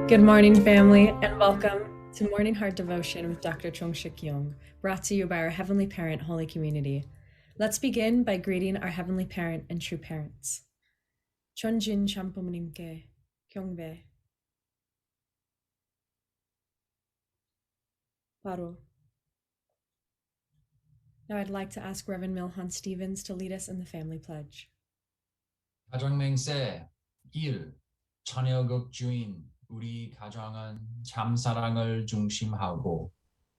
Good morning, family, and welcome to Morning Heart Devotion with Dr. Chung Shik Young, brought to you by our Heavenly Parent Holy Community. Let's begin by greeting our Heavenly Parent and true parents. Chonjin Champumunimke, Kyungbe. Paru. Now I'd like to ask Reverend Milhan Stevens to lead us in the family pledge. 가정맹세 1. 처녀극 주인 우리 가정은 참사랑을 중심하고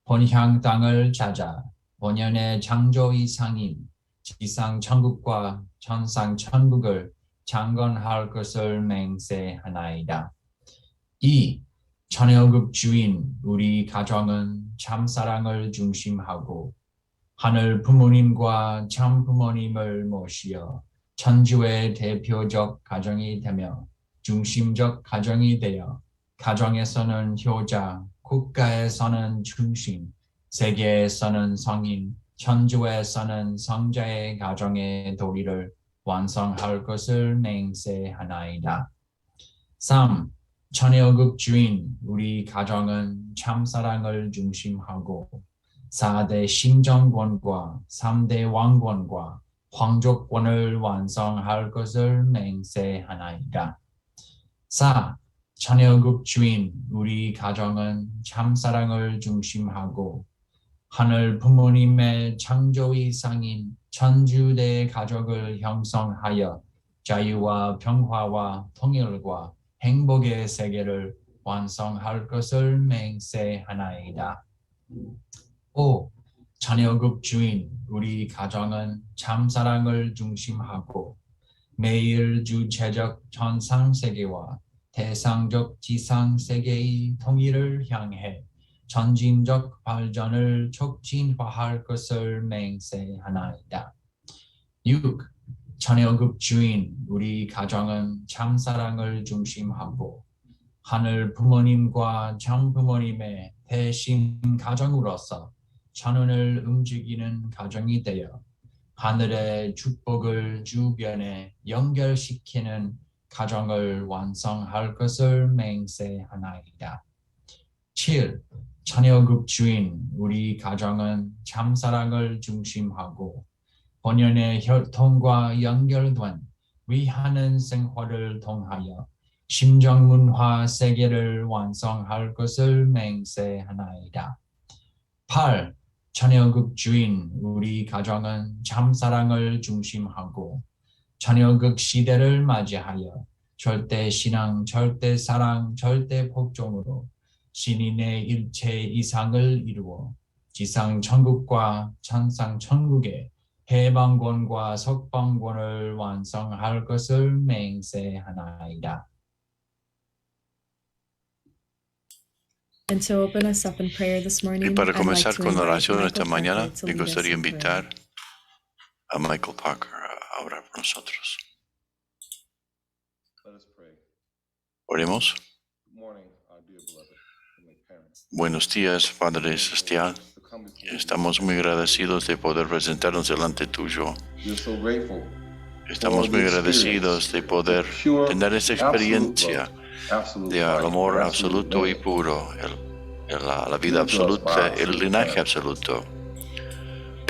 본향 땅을 찾아 본연의 창조 이상인 지상 천국과 천상 천국을 창건할 것을 맹세하나이다. 2. 처녀극 주인 우리 가정은 참사랑을 중심하고 하늘 부모님과 참 부모님을 모시어 천주의 대표적 가정이 되며 중심적 가정이 되어 가정에서는 효자, 국가에서는 중심, 세계에서는 성인, 천주에서는 성자의 가정의 도리를 완성할 것을 맹세하나이다. 3. 처녀극 주인 우리 가정은 참사랑을 중심하고 4대 심정권과 3대 왕권과皇族권을 완성할 것을 맹세하나이다. 4. 처녀극 주인 우리 가정은 참사랑을 중심하고 하늘 부모님의 창조 이상인 천주대 가족을 형성하여 자유와 평화와 통일과 행복의 세계를 완성할 것을 맹세하나이다. 5. 처녀극 주인 우리 가정은 참사랑을 중심하고 매일 주체적 천상세계와 대상적 지상세계의 통일을 향해 전진적 발전을 촉진화할 것을 맹세하나이다. 6. 처녀극 주인 우리 가정은 참사랑을 중심하고 하늘 부모님과 참 부모님의 대신 가정으로서 천운을 움직이는 가정이 되어 하늘의 축복을 주변에 연결시키는 가정을 완성할 것을 맹세하나이다. 7. 처녀극 주인 우리 가정은 참사랑을 중심하고 본연의 혈통과 연결된 위하는 생활을 통하여 심정문화 세계를 완성할 것을 맹세하나이다. 8. 처녀극 주인 우리 가정은 참사랑을 중심하고 처녀극 시대를 맞이하여 절대 신앙, 절대 사랑, 절대 복종으로 신인의 일체 이상을 이루어 지상 천국과 천상 천국의 해방권과 석방권을 완성할 것을 맹세하나이다. And to open us up in prayer this morning, Y para I'd like comenzar to con invite oración Michael esta Parker mañana, to me lead us gustaría in prayer. invitar a Michael Parker a orar por nosotros. Let us pray. Oremos. Good morning, our dear beloved Heavenly Parent. Buenos días, Padre Celestial. To come before you. Estamos muy agradecidos de poder presentarnos delante tuyo. We are so grateful Estamos muy agradecidos de poder tener esa experiencia absolute del life, amor absolute absoluto y love. puro, la vida absoluta, el linaje absoluto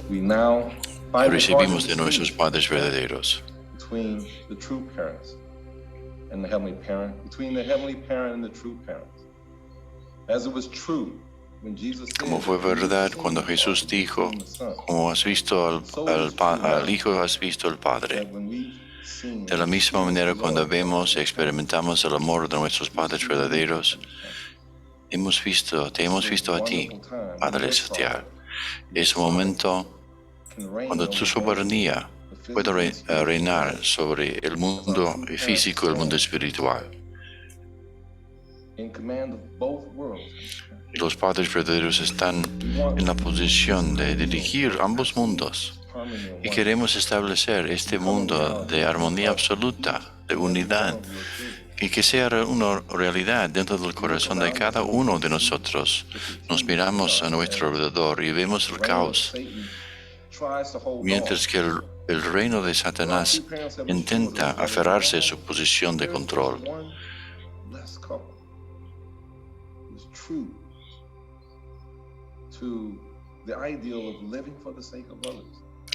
We now que find the recibimos heart de nuestros padres verdaderos. between the true parents and the Heavenly Parent, between the Heavenly Parent and the true parents. As it was true when Jesus said, Como fue verdad cuando Jesús dijo, como has visto al Hijo, has visto al Padre. that when we sing De la misma manera, cuando vemos y experimentamos el amor de nuestros padres verdaderos, te hemos visto a ti, Padre Celestial. Es un momento cuando tu soberanía puede reinar sobre el mundo físico y el mundo espiritual. in command of both worlds. Y los padres verdaderos están en la posición de dirigir ambos mundos. Y queremos establecer este mundo de armonía absoluta, de unidad, y que sea una realidad dentro del corazón de cada uno de nosotros. Nos miramos a nuestro alrededor y vemos el caos, mientras que el reino de Satanás intenta aferrarse a su posición de control. is true to the ideal of living for the sake of others.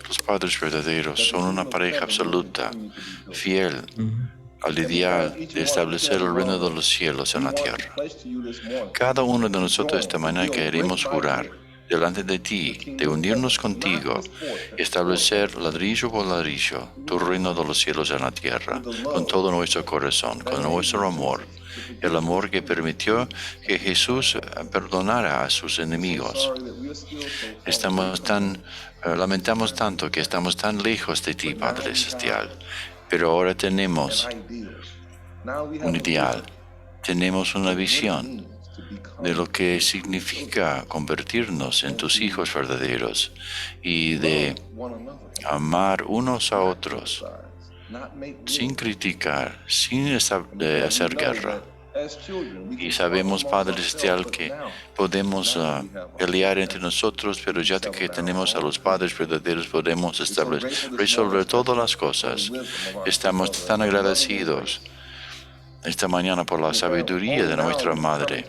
Los padres verdaderos son una pareja absoluta, fiel al ideal de establecer el reino de los cielos en la tierra. Cada uno de nosotros esta mañana queremos jurar delante de ti, de unirnos contigo y establecer ladrillo por ladrillo tu reino de los cielos en la tierra, con todo nuestro corazón, con nuestro amor, el amor que permitió que Jesús perdonara a sus enemigos. Lamentamos tanto que estamos tan lejos de ti, Padre Celestial, pero ahora tenemos un ideal, tenemos una visión de lo que significa convertirnos en tus hijos verdaderos y de amar unos a otros sin criticar, sin hacer guerra. Y sabemos, Padre Celestial, que podemos pelear entre nosotros, pero ya que tenemos a los padres verdaderos, podemos resolver todas las cosas. Estamos tan agradecidos esta mañana por la sabiduría de nuestra Madre.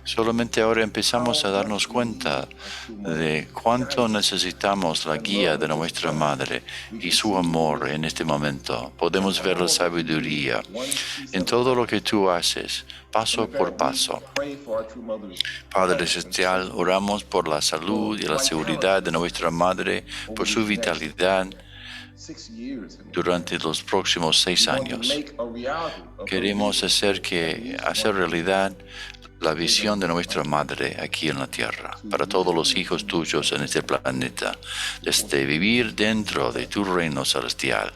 Solamente ahora empezamos a darnos cuenta de cuánto necesitamos la guía de nuestra Madre y su amor en este momento. Podemos ver la sabiduría en todo lo que tú haces, paso por paso. Padre Celestial, oramos por la salud y la seguridad de nuestra Madre, por su vitalidad durante los próximos 6 años. Queremos hacer realidad la visión de nuestra Madre aquí en la tierra, para todos los hijos tuyos en este planeta, desde vivir dentro de tu reino celestial.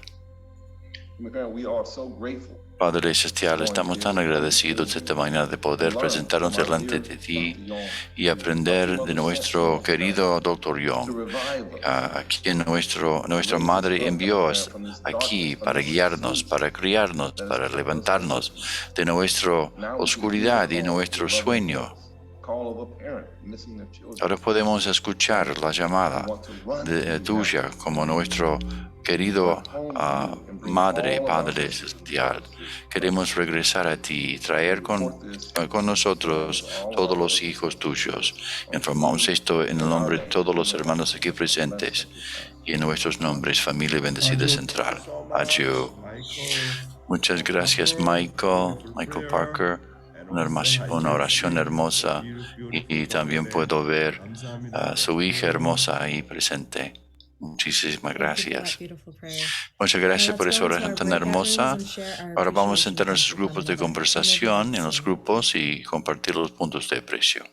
Padre Celestial, estamos tan agradecidos esta mañana de poder presentarnos delante de ti y aprender de nuestro querido Dr. Young, a quien nuestra Madre envió aquí para guiarnos, para criarnos, para levantarnos de nuestra oscuridad y nuestro sueño. Ahora podemos escuchar la llamada tuya como nuestro querido Madre, Padre Celestial. Queremos regresar a ti y traer con nosotros todos los hijos tuyos. Informamos esto en el nombre de todos los hermanos aquí presentes y en nuestros nombres, familia bendecida central. Adiós. Muchas gracias, Michael Parker. Una oración hermosa y también puedo ver a su hija hermosa ahí presente. Muchísimas gracias. Muchas gracias por esa oración tan hermosa. Ahora vamos a entrar en nuestros grupos de conversación, en los grupos y compartir los puntos de aprecio.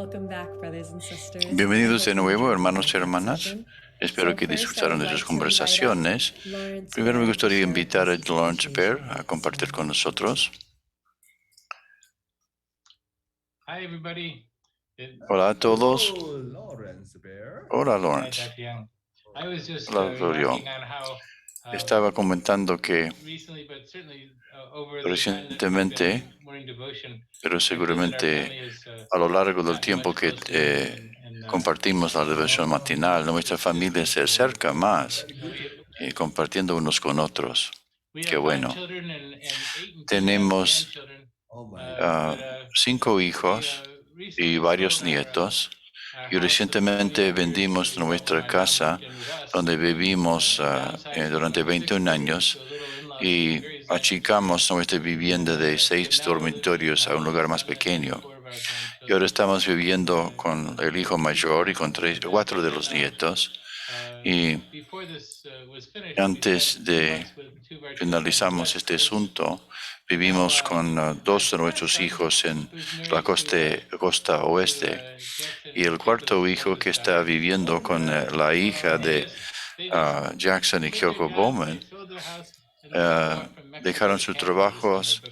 Welcome back, brothers and sisters. Bienvenidos de I hope you nuevo, enjoyed hermanos y the hermanas. session. Espero So que first, I disfrutaron would de sus like to invite up conversaciones. Lawrence Primero me Bear to gustaría share invitar a his Lawrence Bear a appreciation. compartir con nosotros. Hi, everybody. Hola a todos. Oh, Lawrence Bear. Hola, Hi, Lawrence. Dr. Young. I was just Hola, doctor Young. remarking on how Estaba comentando que recently, but certainly over the time that we've recientemente, been in morning devotion, pero I feel that our seguramente family has, a lo largo del gotten tiempo much que closer and, compartimos la devoción matinal, nuestra familia se acerca más compartiendo unos con otros. we Qué have bueno. 5 children and 8 and 10 Tenemos grandchildren. Oh my ah, God. 5 hijos y varios nietos. Y recientemente vendimos nuestra casa donde vivimos durante 21 años y achicamos nuestra vivienda de 6 dormitorios a un lugar más pequeño. Y ahora estamos viviendo con el hijo mayor y con 4 de los nietos. Y antes de finalizamos este asunto, vivimos con 2 de nuestros hijos en la costa oeste y el cuarto hijo que está viviendo con la hija de Jackson y Kyoko Bowman dejaron sus trabajos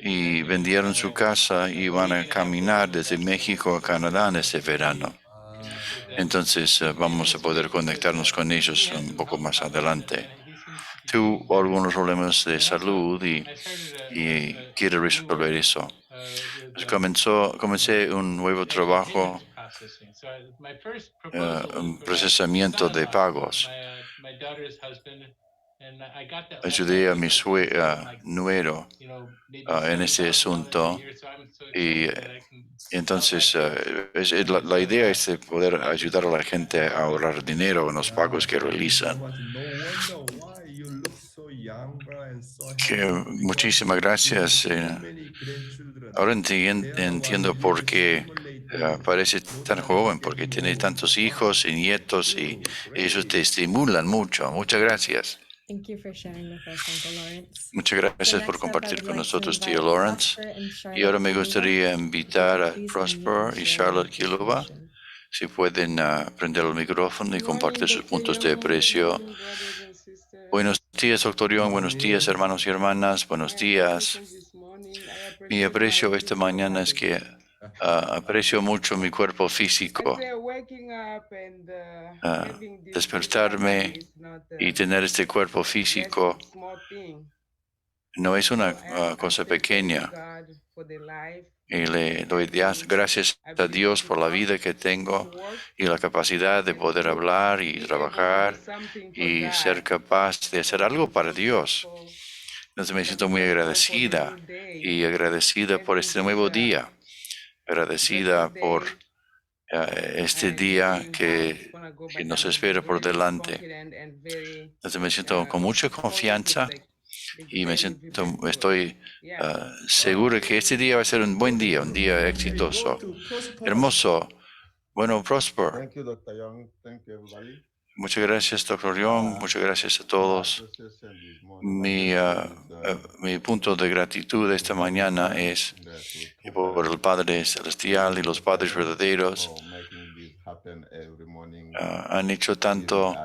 y vendieron su casa y van a caminar desde México a Canadá en este verano. Entonces vamos a poder conectarnos con ellos un poco más adelante. Tuvo algunos problemas de salud y quiere resolver eso. Comencé un nuevo trabajo, un procesamiento de pagos. Ayudé a mi nuero en ese asunto y entonces la idea es de poder ayudar a la gente a ahorrar dinero en los pagos que realizan. Muchísimas gracias. Ahora entiendo por qué parece tan joven, porque tiene tantos hijos y nietos y ellos te estimulan mucho. Muchas gracias. Thank you for sharing with us, Uncle Lawrence. Muchas gracias por compartir con nosotros, tío Lawrence. Y ahora me gustaría invitar a Prosper y Charlotte Kiluba, si pueden prender el micrófono y compartir sus puntos de aprecio. Buenos días, doctor Young. Buenos días, hermanos y hermanas. Buenos días. Mi aprecio esta mañana es que aprecio mucho mi cuerpo físico. Despertarme y tener este cuerpo físico no es una cosa pequeña. Y le doy gracias a Dios por la vida que tengo y la capacidad de poder hablar y trabajar y ser capaz de hacer algo para Dios. Entonces me siento muy agradecida y agradecida por este nuevo día, agradecida por este día que nos espera por delante. Entonces me siento con mucha confianza y estoy seguro que este día va a ser un buen día, un día exitoso, hermoso. Bueno, Prosper. Thank you, Dr. Young. Thank you, everybody. Muchas gracias, Dr. Young. Muchas gracias a todos. Mi punto de gratitud esta mañana es por el Padre Celestial y los Padres verdaderos. Han hecho tanto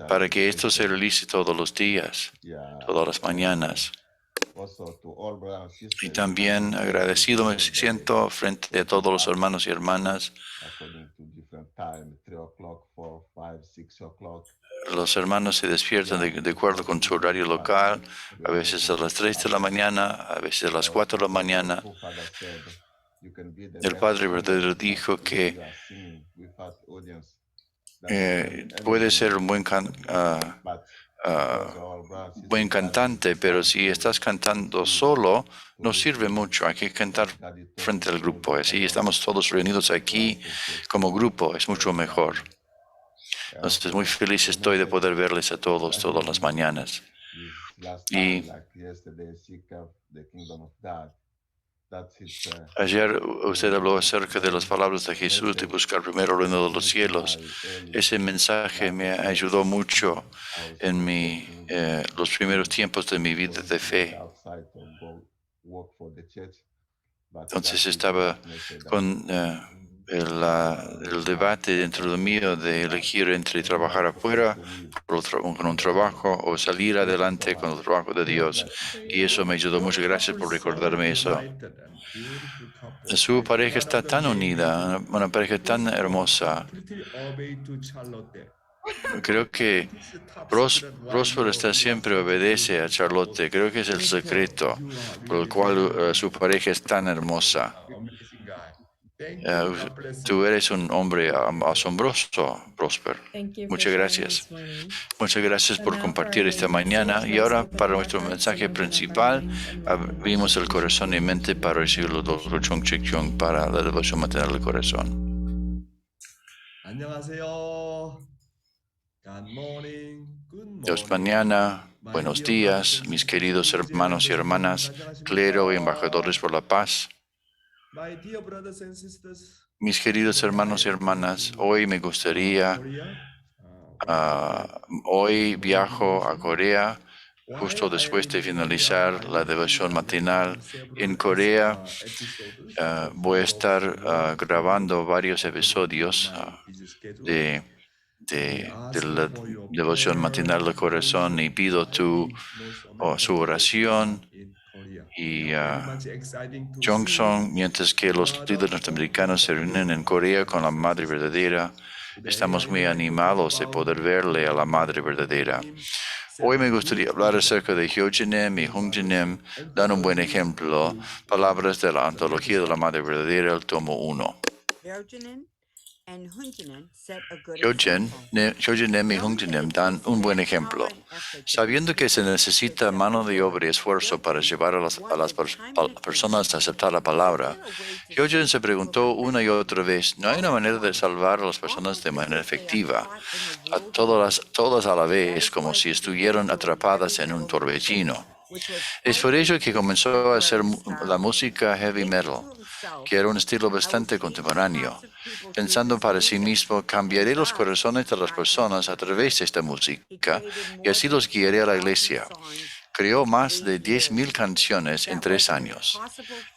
para que esto se realice todos los días, todas las mañanas. Y también agradecido me siento frente a todos los hermanos y hermanas. Los hermanos se despiertan de acuerdo con su horario local, a veces a las 3 de la mañana, a veces a las 4 de la mañana. El Padre verdadero dijo que puede ser un buen cantante, pero si estás cantando solo, no sirve mucho. Hay que cantar frente al grupo. Así estamos todos reunidos aquí como grupo, es mucho mejor. Entonces, muy feliz estoy de poder verles a todos todas las mañanas. Y ayer usted habló acerca de las palabras de Jesús de buscar primero el reino de los cielos. Ese mensaje me ayudó mucho en los primeros tiempos de mi vida de fe. Entonces estaba el debate dentro de mío de elegir entre trabajar afuera con un trabajo o salir adelante con el trabajo de Dios. Y eso me ayudó. Muchas gracias por recordarme eso. United and beautiful couple. Su pareja está tan unida, una pareja tan hermosa. Completely obey to Charlotte. Creo que Próspero está siempre obedece a Charlotte. Creo que es el secreto por el cual su pareja es tan hermosa. Amazing guy. Thank Eh, you. God bless you. Tú eres un hombre asombroso, Próspero. Thank you for Muchas sharing gracias. this morning. Muchas gracias So por now compartir for esta our mañana. message, Y ahora, let's open para our nuestro hearts mensaje and open up our principal, minds and welcome our abrimos el Dr. corazón y mente para recibirlo, Dr. Chung Chik Chung, para la devoción maternal del corazón. 안녕하세요. Good morning. Good morning. Dios mañana, buenos días, mis queridos hermanos y hermanas, clero y embajadores por la paz. My dear brothers and sisters. Mis queridos hermanos y hermanas, hoy me gustaría, hoy viajo a Corea, justo después de finalizar la devoción matinal en Corea. Voy a estar grabando varios episodios de la devoción matinal del corazón y pido su oración y Johnson, mientras que los líderes norteamericanos se reúnen en Corea con la Madre Verdadera. Estamos muy animados de poder verle a la Madre Verdadera. Hoy me gustaría hablar acerca de Hyojinim y Hungjinim, dan un buen ejemplo, palabras de la Antología de la Madre Verdadera, el tomo 1. Hyojinim y Hungjinim dan un buen ejemplo. Sabiendo que se necesita mano de obra y esfuerzo para llevar a las personas a aceptar la palabra, Hyojin se preguntó una y otra vez, ¿no hay una manera de salvar a las personas de manera efectiva, a todas a la vez, como si estuvieran atrapadas en un torbellino? Es por ello que comenzó a hacer la música heavy metal, que era un estilo bastante contemporáneo. Pensando para sí mismo, cambiaré los corazones de las personas a través de esta música y así los guiaré a la iglesia. Creó más de 10,000 canciones en 3 años.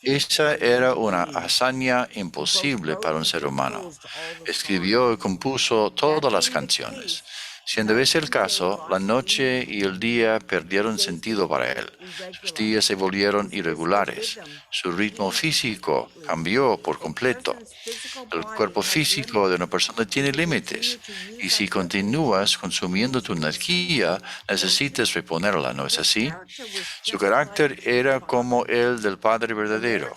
Esa era una hazaña imposible para un ser humano. Escribió y compuso todas las canciones. Siendo ese el caso, la noche y el día perdieron sentido para él. Sus días se volvieron irregulares. Su ritmo físico cambió por completo. El cuerpo físico de una persona tiene límites. Y si continúas consumiendo tu energía, necesitas reponerla, ¿no es así? Su carácter era como el del Padre verdadero.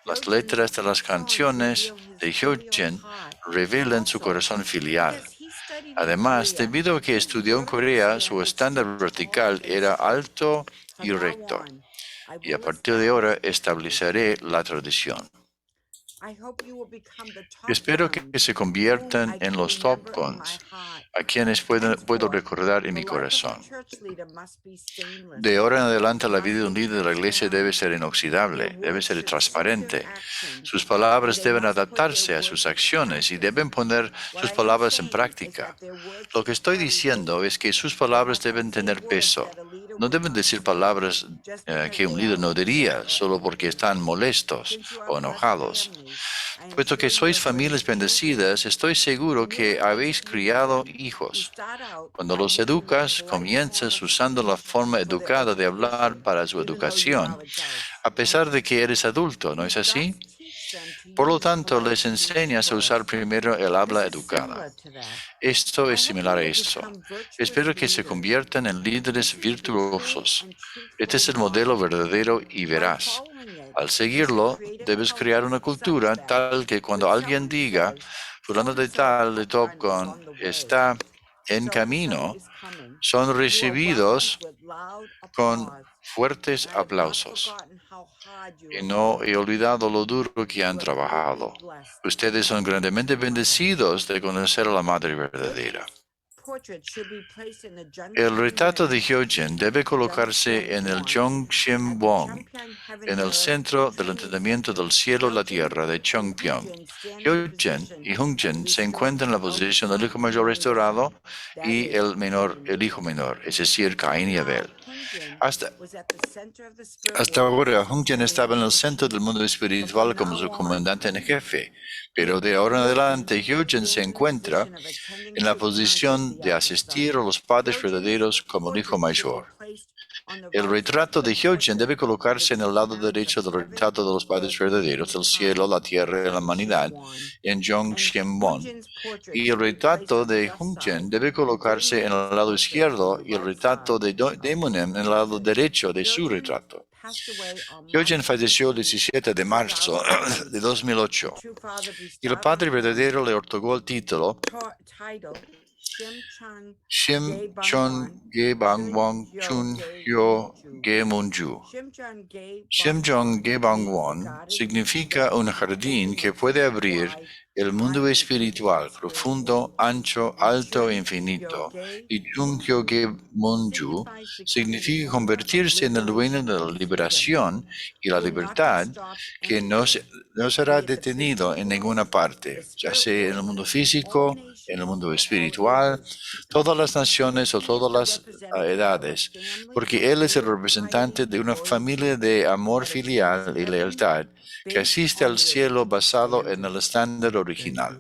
Las letras de las canciones de Hyojin revelan su corazón filial. Además, debido a que estudió en Corea, su estándar vertical era alto y recto. Y a partir de ahora estableceré la tradición. Espero que se conviertan en los top guns, a quienes puedo recordar en mi corazón. De ahora en adelante, la vida de un líder de la iglesia debe ser inoxidable, debe ser transparente. Sus palabras deben adaptarse a sus acciones y deben poner sus palabras en práctica. Lo que estoy diciendo es que sus palabras deben tener peso. No deben decir palabras que un líder no diría solo porque están molestos o enojados. Puesto que sois familias bendecidas, estoy seguro que habéis criado hijos. Cuando los educas, comienzas usando la forma educada de hablar para su educación, a pesar de que eres adulto, ¿no es así? Por lo tanto, les enseñas a usar primero el habla educada. Esto es similar a esto. Espero que se conviertan en líderes virtuosos. Este es el modelo verdadero y veraz. Al seguirlo, debes crear una cultura tal que cuando alguien diga, fulano de tal de Top Gun está en camino, son recibidos con fuertes aplausos. Y no he olvidado lo duro que han trabajado. Ustedes son grandemente bendecidos de conocer a la Madre verdadera. El retrato de Hyojin debe colocarse en el Jongshim-won, en el centro del entendimiento del cielo y la tierra de Chongpyong. Hyojin y Hungjin se encuentran en la posición del hijo mayor restaurado y el hijo menor, es decir, Caín y Abel. Hasta ahora, Hungjin estaba en el centro del mundo espiritual como su comandante en jefe, pero de ahora en adelante Hyojin se encuentra en la posición de asistir a los padres verdaderos como el hijo mayor. El retrato de Hyojin debe colocarse en el lado derecho del retrato de los padres verdaderos del cielo, la tierra y la humanidad en Jongshim-won. Y el retrato de Hungjin debe colocarse en el lado izquierdo y el retrato de Daemonim en el lado derecho de su retrato. Hyojin falleció el 17 de marzo de 2008 y el Padre verdadero le otorgó el título Shim Chon Ge Bang Won Chun Hyo Ge Munju. Shim Chon Ge Bang Won significa un jardín que puede abrir el mundo espiritual profundo, ancho, alto e infinito. Y Chun Hyo Ge Munju significa convertirse en el dueño de la liberación y la libertad que no será detenido en ninguna parte, ya sea en el mundo físico, en el mundo espiritual, todas las naciones o todas las edades, porque Él es el representante de una familia de amor filial y lealtad que asiste al cielo basado en el estándar original.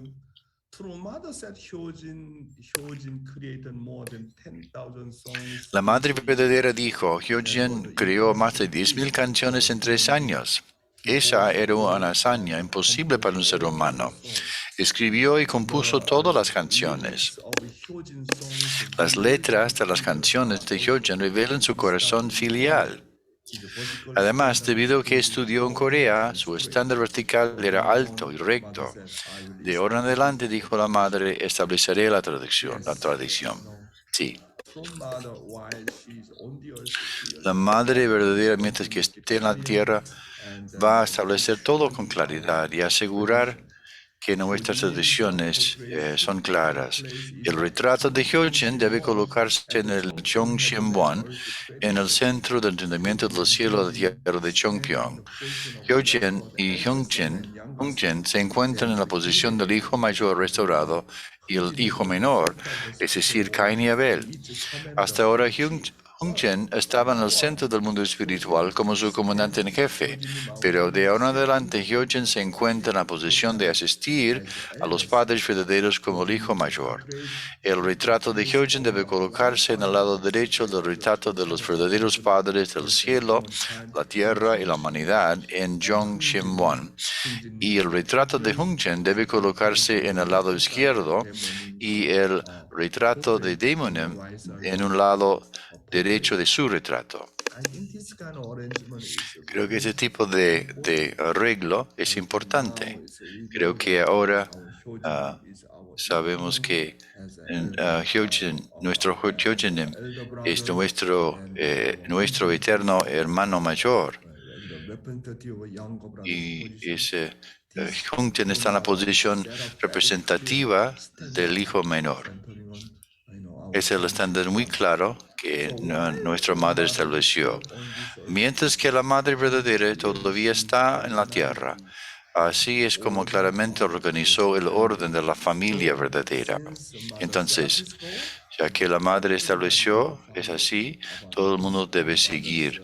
La Madre verdadera dijo, Hyojin creó más de 10.000 canciones en 3 años. Esa era una hazaña imposible para un ser humano. Escribió y compuso todas las canciones. Las letras de las canciones de Hyojin revelan su corazón filial. Además, debido a que estudió en Corea, su estándar vertical era alto y recto. De ahora en adelante, dijo la madre, estableceré la tradición. Sí. La madre verdadera, mientras que esté en la tierra, va a establecer todo con claridad y asegurar que nuestras tradiciones son claras. El retrato de Hyojin debe colocarse en el Jongshim-won, en el centro del entendimiento del cielo y la tierra de Chongpyong. Hyojin y Hungjin se encuentran en la posición del hijo mayor restaurado y el hijo menor, es decir, Caín y Abel. Hasta ahora, Hungjin estaba en el centro del mundo espiritual como su comandante en jefe, pero de ahora en adelante Hyojin se encuentra en la posición de asistir a los padres verdaderos como el hijo mayor. El retrato de Hyojin debe colocarse en el lado derecho del retrato de los verdaderos padres del cielo, la tierra y la humanidad en Jongshim-won. Y el retrato de Hungjin debe colocarse en el lado izquierdo y el retrato de Daemonim en un lado derecho de su retrato. Creo que ese tipo de arreglo es importante. Creo que ahora sabemos que Hyojin, nuestro Hyojin es nuestro eterno hermano mayor. Y Hungjin está en la posición representativa del hijo menor. Es el estándar muy claro que nuestra madre estableció. Mientras que la madre verdadera todavía está en la tierra, así es como claramente organizó el orden de la familia verdadera. Entonces, ya que la madre estableció, es así, todo el mundo debe seguir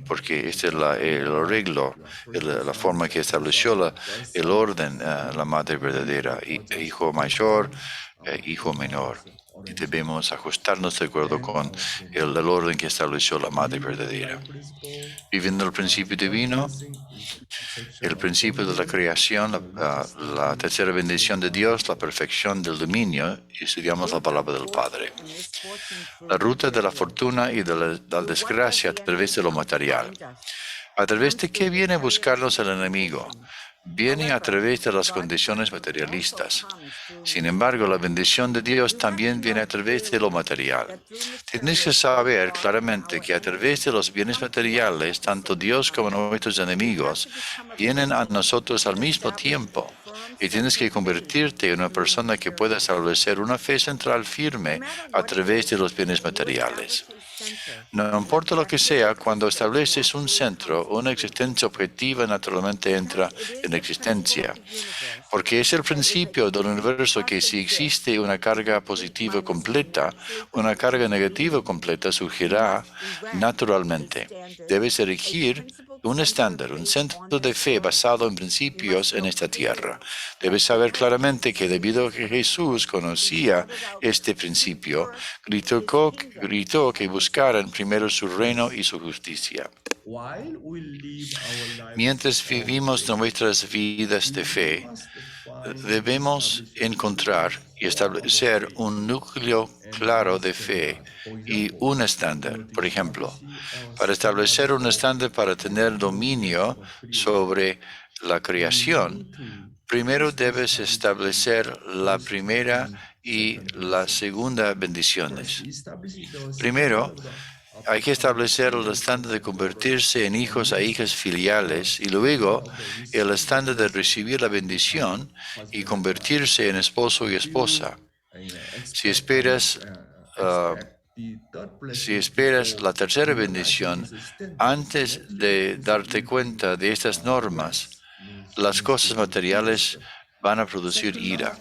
porque este es el arreglo, la forma que estableció el orden, la madre verdadera, hijo mayor, hijo menor. Y debemos ajustarnos de acuerdo con el orden que estableció la Madre verdadera. Viviendo el principio divino, el principio de la creación, la tercera bendición de Dios, la perfección del dominio, y estudiamos la palabra del Padre. La ruta de la fortuna y de la desgracia a través de lo material. ¿A través de qué viene a buscarnos el enemigo? viene a través de las condiciones materialistas. Sin embargo, la bendición de Dios también viene a través de lo material. Tienes que saber claramente que a través de los bienes materiales, tanto Dios como nuestros enemigos vienen a nosotros al mismo tiempo. Y tienes que convertirte en una persona que pueda establecer una fe central firme a través de los bienes materiales. No importa lo que sea, cuando estableces un centro, una existencia objetiva naturalmente entra en existencia, porque es el principio del universo que si existe una carga positiva completa, una carga negativa completa surgirá naturalmente. Debes erigir un estándar, un centro de fe basado en principios en esta tierra. Debes saber claramente que debido a que Jesús conocía este principio, gritó que buscaran primero su reino y su justicia. Mientras vivimos nuestras vidas de fe, debemos encontrar y establecer un núcleo claro de fe y un estándar. Por ejemplo, para establecer un estándar para tener dominio sobre la creación, primero debes establecer la primera y la segunda bendiciones. Primero, hay que establecer el estándar de convertirse en hijos a hijas filiales y luego el estándar de recibir la bendición y convertirse en esposo y esposa. Si esperas la tercera bendición antes de darte cuenta de estas normas, las cosas materiales van a producir ira.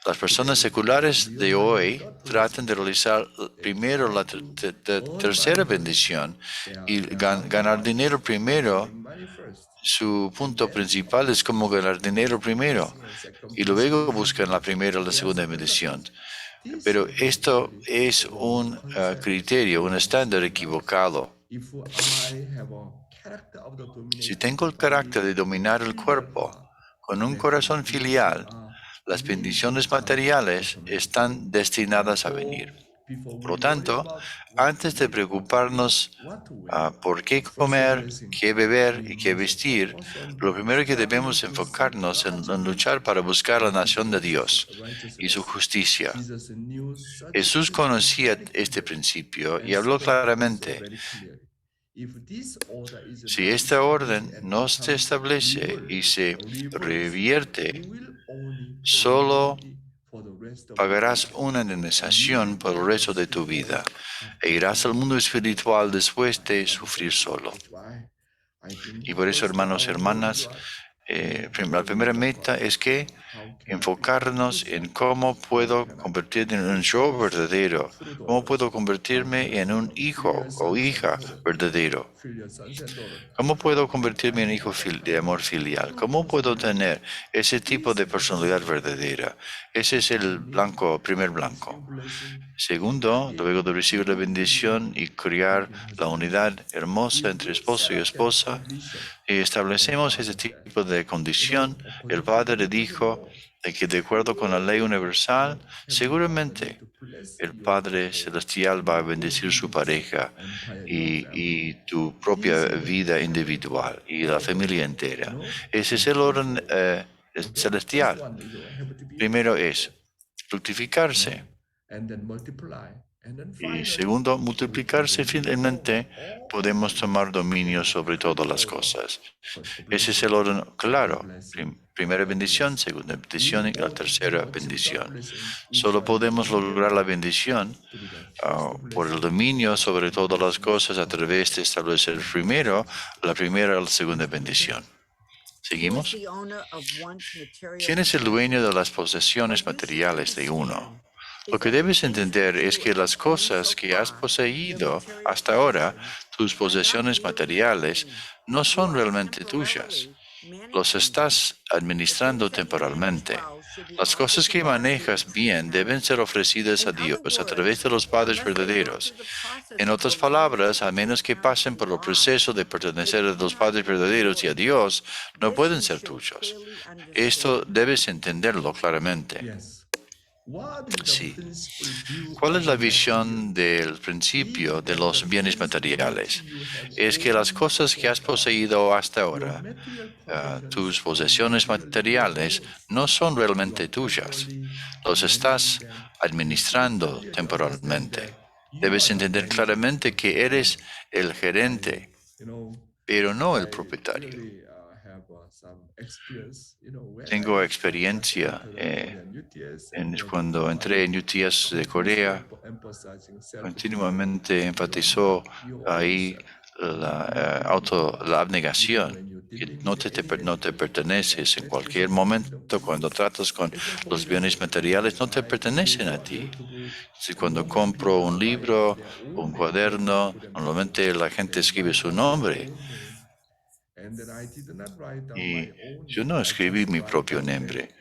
Las personas seculares de hoy tratan de realizar primero la tercera bendición y ganar dinero primero. Su punto principal es cómo ganar dinero primero y luego buscan la primera y la segunda bendición. Pero esto es un criterio, un estándar equivocado. Si tengo el carácter de dominar el cuerpo con un corazón filial, las bendiciones materiales están destinadas a venir. Por lo tanto, antes de preocuparnos por qué comer, qué beber y qué vestir, lo primero que debemos enfocarnos en luchar para buscar la nación de Dios y su justicia. Jesús conocía este principio y habló claramente. Si esta orden no se establece y se revierte, solo pagarás una indemnización por el resto de tu vida e irás al mundo espiritual después de sufrir solo. Y por eso, hermanos y hermanas, la primera meta es que enfocarnos en cómo puedo convertirme en un yo verdadero, cómo puedo convertirme en un hijo o hija verdadero, cómo puedo convertirme en hijo de amor filial, cómo puedo tener ese tipo de personalidad verdadera. Ese es el primer blanco. Segundo, luego de recibir la bendición y crear la unidad hermosa entre esposo y esposa, y establecemos ese tipo de condición, el Padre dijo que de acuerdo con la ley universal, seguramente el Padre Celestial va a bendecir su pareja y tu propia vida individual y la familia entera. Ese es el orden celestial. Primero es fructificarse. Y segundo, multiplicarse finalmente, podemos tomar dominio sobre todas las cosas. Ese es el orden claro. Primera bendición, segunda bendición y la tercera bendición. Solo podemos lograr la bendición por el dominio sobre todas las cosas a través de establecer primero la primera y la segunda bendición. ¿Seguimos? ¿Quién es el dueño de las posesiones materiales de uno? Lo que debes entender es que las cosas que has poseído hasta ahora, tus posesiones materiales, no son realmente tuyas. Los estás administrando temporalmente. Las cosas que manejas bien deben ser ofrecidas a Dios a través de los padres verdaderos. En otras palabras, a menos que pasen por el proceso de pertenecer a los padres verdaderos y a Dios, no pueden ser tuyos. Esto debes entenderlo claramente. Sí. ¿Cuál es la visión del principio de los bienes materiales? Es que las cosas que has poseído hasta ahora, tus posesiones materiales, no son realmente tuyas. Los estás administrando temporalmente. Debes entender claramente que eres el gerente, pero no el propietario. Tengo experiencia cuando entré en UTS de Corea, continuamente enfatizó ahí la abnegación, que no te perteneces en cualquier momento. Cuando tratas con los bienes materiales, no te pertenecen a ti. Si cuando compro un libro, un cuaderno, normalmente la gente escribe su nombre. Y yo no escribí mi propio nombre,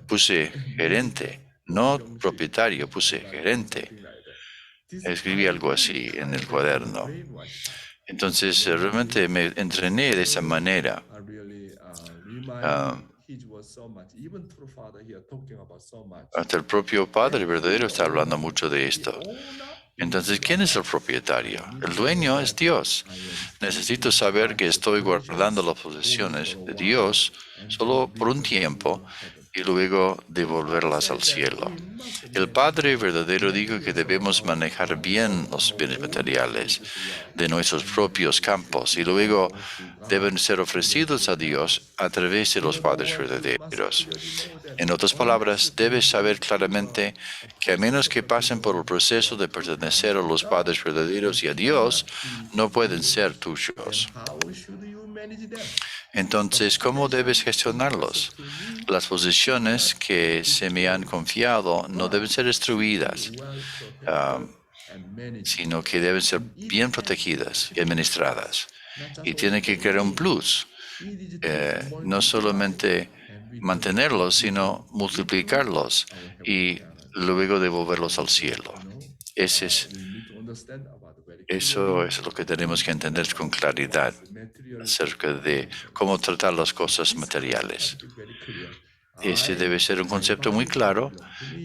puse gerente, no propietario, puse gerente. Escribí algo así en el cuaderno. Entonces, realmente me entrené de esa manera. Hasta el propio Padre verdadero está hablando mucho de esto. Entonces, ¿quién es el propietario? El dueño es Dios. Necesito saber que estoy guardando las posesiones de Dios solo por un tiempo y luego devolverlas al cielo. El Padre verdadero dijo que debemos manejar bien los bienes materiales de nuestros propios campos y luego deben ser ofrecidos a Dios a través de los padres verdaderos. En otras palabras, debes saber claramente que a menos que pasen por el proceso de pertenecer a los padres verdaderos y a Dios, no pueden ser tuyos. Entonces, ¿cómo debes gestionarlos? Las posesiones que se me han confiado no deben ser destruidas, sino que deben ser bien protegidas y administradas. Y tiene que crear un plus, no solamente mantenerlos, sino multiplicarlos y luego devolverlos al cielo. Eso es lo que tenemos que entender con claridad acerca de cómo tratar las cosas materiales. Ese debe ser un concepto muy claro.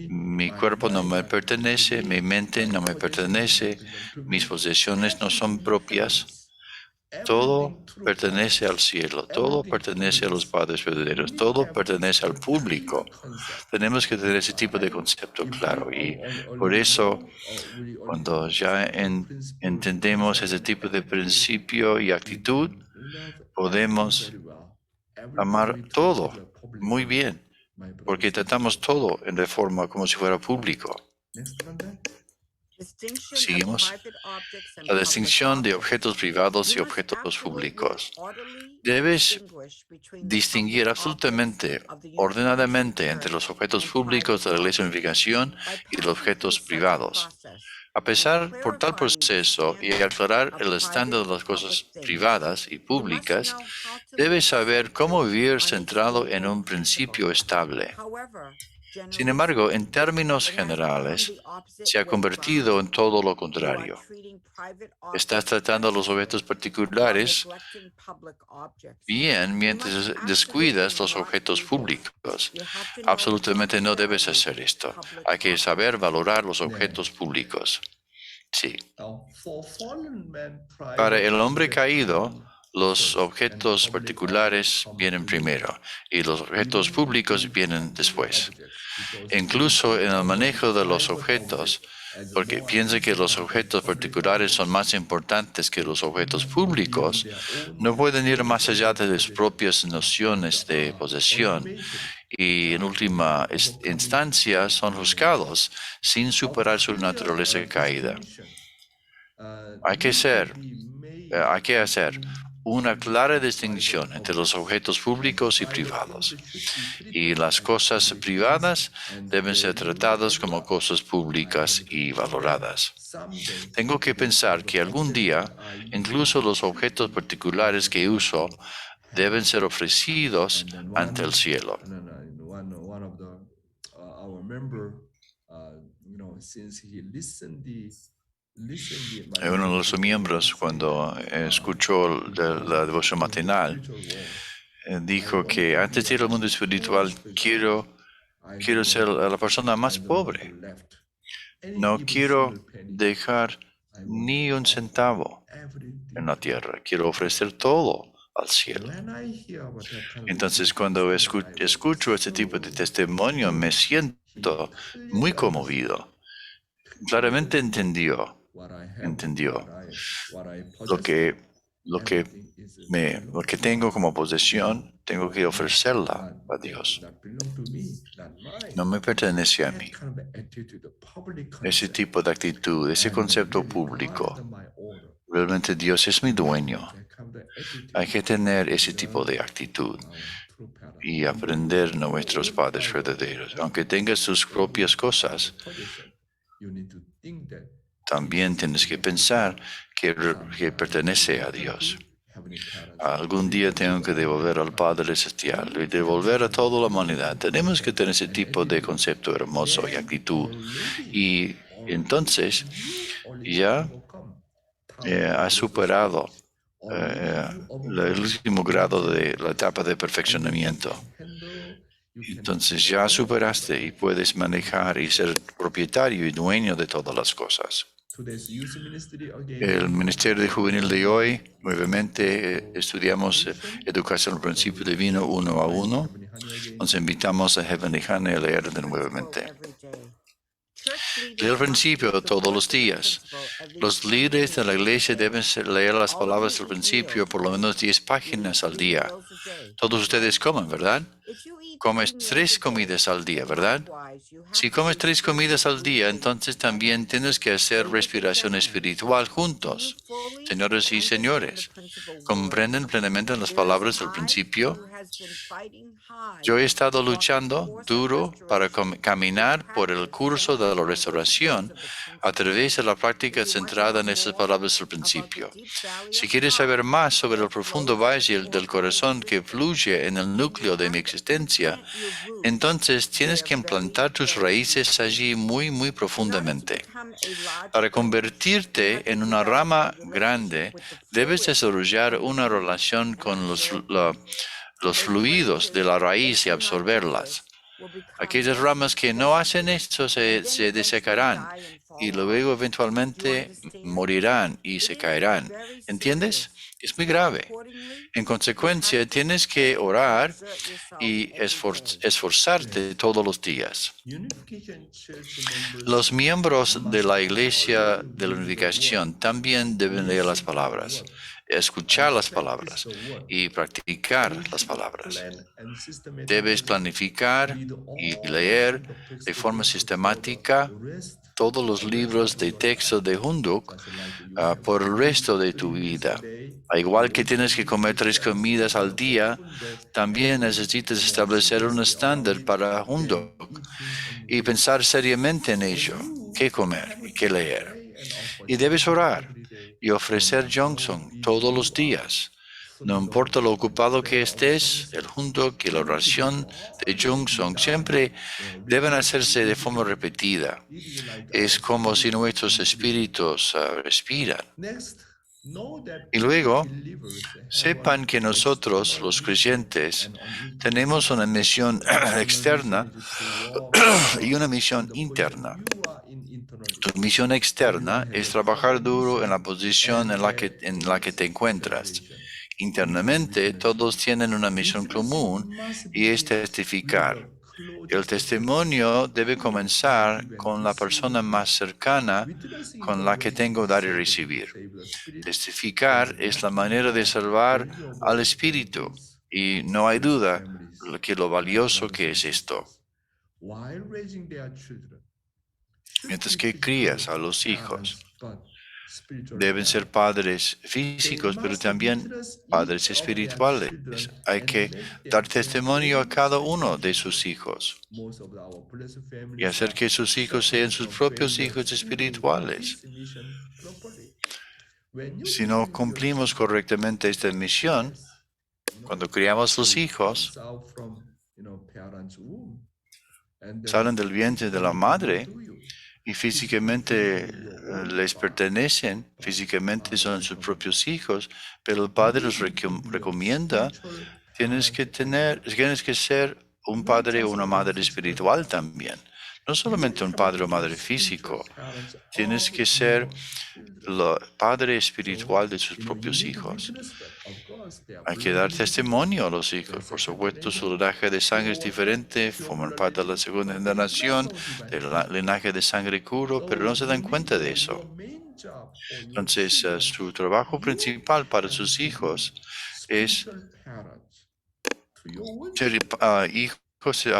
Mi cuerpo no me pertenece, mi mente no me pertenece, mis posesiones no son propias. Todo pertenece al cielo, todo pertenece a los padres verdaderos, todo pertenece al público. Tenemos que tener ese tipo de concepto claro y por eso cuando ya entendemos ese tipo de principio y actitud, podemos amar todo muy bien, porque tratamos todo de forma como si fuera público. Seguimos. La distinción de objetos privados y objetos públicos. Debes distinguir absolutamente, ordenadamente entre los objetos públicos de la Iglesia de Unificación y los objetos privados. A pesar por tal proceso y aclarar el estándar de las cosas privadas y públicas, debes saber cómo vivir centrado en un principio estable. Sin embargo, en términos generales, se ha convertido en todo lo contrario. Estás tratando los objetos particulares bien mientras descuidas los objetos públicos. Absolutamente no debes hacer esto. Hay que saber valorar los objetos públicos. Sí. Para el hombre caído, los objetos particulares vienen primero y los objetos públicos vienen después. Incluso en el manejo de los objetos, porque piensa que los objetos particulares son más importantes que los objetos públicos, no pueden ir más allá de sus propias nociones de posesión y en última instancia son juzgados sin superar su naturaleza caída. Hay que hacer una clara distinción entre los objetos públicos y privados. Y las cosas privadas deben ser tratadas como cosas públicas y valoradas. Tengo que pensar que algún día, incluso los objetos particulares que uso deben ser ofrecidos ante el cielo. Uno de los miembros, cuando escuchó la devoción matinal, dijo que antes de ir al mundo espiritual quiero quiero ser la persona más pobre. No quiero dejar ni un centavo en la tierra. Quiero ofrecer todo al cielo. Entonces, cuando escucho este tipo de testimonio, me siento muy conmovido. Claramente entendió lo que tengo como posesión, tengo que ofrecerla a Dios. No me pertenece a mí. Ese tipo de actitud, ese concepto público, realmente Dios es mi dueño. Hay que tener ese tipo de actitud y aprender nuestros padres verdaderos. Aunque tengas tus propias cosas, también tienes que pensar que pertenece a Dios. Algún día tengo que devolver al Padre Celestial y devolver a toda la humanidad. Tenemos que tener ese tipo de concepto hermoso y actitud. Y entonces ya has superado el último grado de la etapa de perfeccionamiento. Entonces ya superaste y puedes manejar y ser propietario y dueño de todas las cosas. El Ministerio de Juvenil de hoy, nuevamente estudiamos Educación al Principio Divino 1 a 1. Nos invitamos a Heavenly Honey a leer de nuevamente. Lee al principio todos los días. Los líderes de la iglesia deben leer las palabras del principio por lo menos 10 páginas al día. Todos ustedes comen, ¿verdad? Comes 3 comidas al día, ¿verdad? Si comes 3 comidas al día, entonces también tienes que hacer respiración espiritual juntos. Señores y señores, ¿comprenden plenamente las palabras del principio? Yo he estado luchando duro para caminar por el curso de la restauración a través de la práctica centrada en esas palabras del principio. Si quieres saber más sobre el profundo valle del corazón que fluye en el núcleo de mi existencia, entonces tienes que implantar tus raíces allí muy, muy profundamente. Para convertirte en una rama grande, debes desarrollar una relación con los fluidos de la raíz y absorberlas. Aquellas ramas que no hacen esto se desecarán y luego eventualmente morirán y se caerán. ¿Entiendes? Es muy grave. En consecuencia, tienes que orar y esforzarte todos los días. Los miembros de la Iglesia de la Unificación también deben leer las palabras, escuchar las palabras y practicar las palabras. Debes planificar y leer de forma sistemática todos los libros de texto de Hunduk por el resto de tu vida. Al igual que tienes que comer 3 comidas al día, también necesitas establecer un estándar para Hunduk y pensar seriamente en ello. ¿Qué comer y qué leer? Y debes orar y ofrecer Jongsong todos los días. No importa lo ocupado que estés, el Hunduk y la oración de Jongsong siempre deben hacerse de forma repetida. Es como si nuestros espíritus respiran. Y luego, sepan que nosotros, los creyentes, tenemos una misión externa y una misión interna. Tu misión externa es trabajar duro en la posición en la que te encuentras. Internamente, todos tienen una misión común y es testificar. El testimonio debe comenzar con la persona más cercana con la que tengo dar y recibir. Testificar es la manera de salvar al espíritu y no hay duda que lo valioso que es esto. Mientras que crías a los hijos, deben ser padres físicos, pero también padres espirituales. Hay que dar testimonio a cada uno de sus hijos y hacer que sus hijos sean sus propios hijos espirituales. Si no cumplimos correctamente esta misión, cuando criamos los hijos, salen del vientre de la madre y físicamente les pertenecen, físicamente son sus propios hijos, pero el padre los recomienda, tienes que ser un padre o una madre espiritual también. No solamente un padre o madre físico. Tienes que ser el padre espiritual de sus propios hijos. Hay que dar testimonio a los hijos. Por supuesto, su linaje de sangre es diferente, forman parte de la segunda generación, del linaje de sangre puro, pero no se dan cuenta de eso. Entonces, su trabajo principal para sus hijos es ser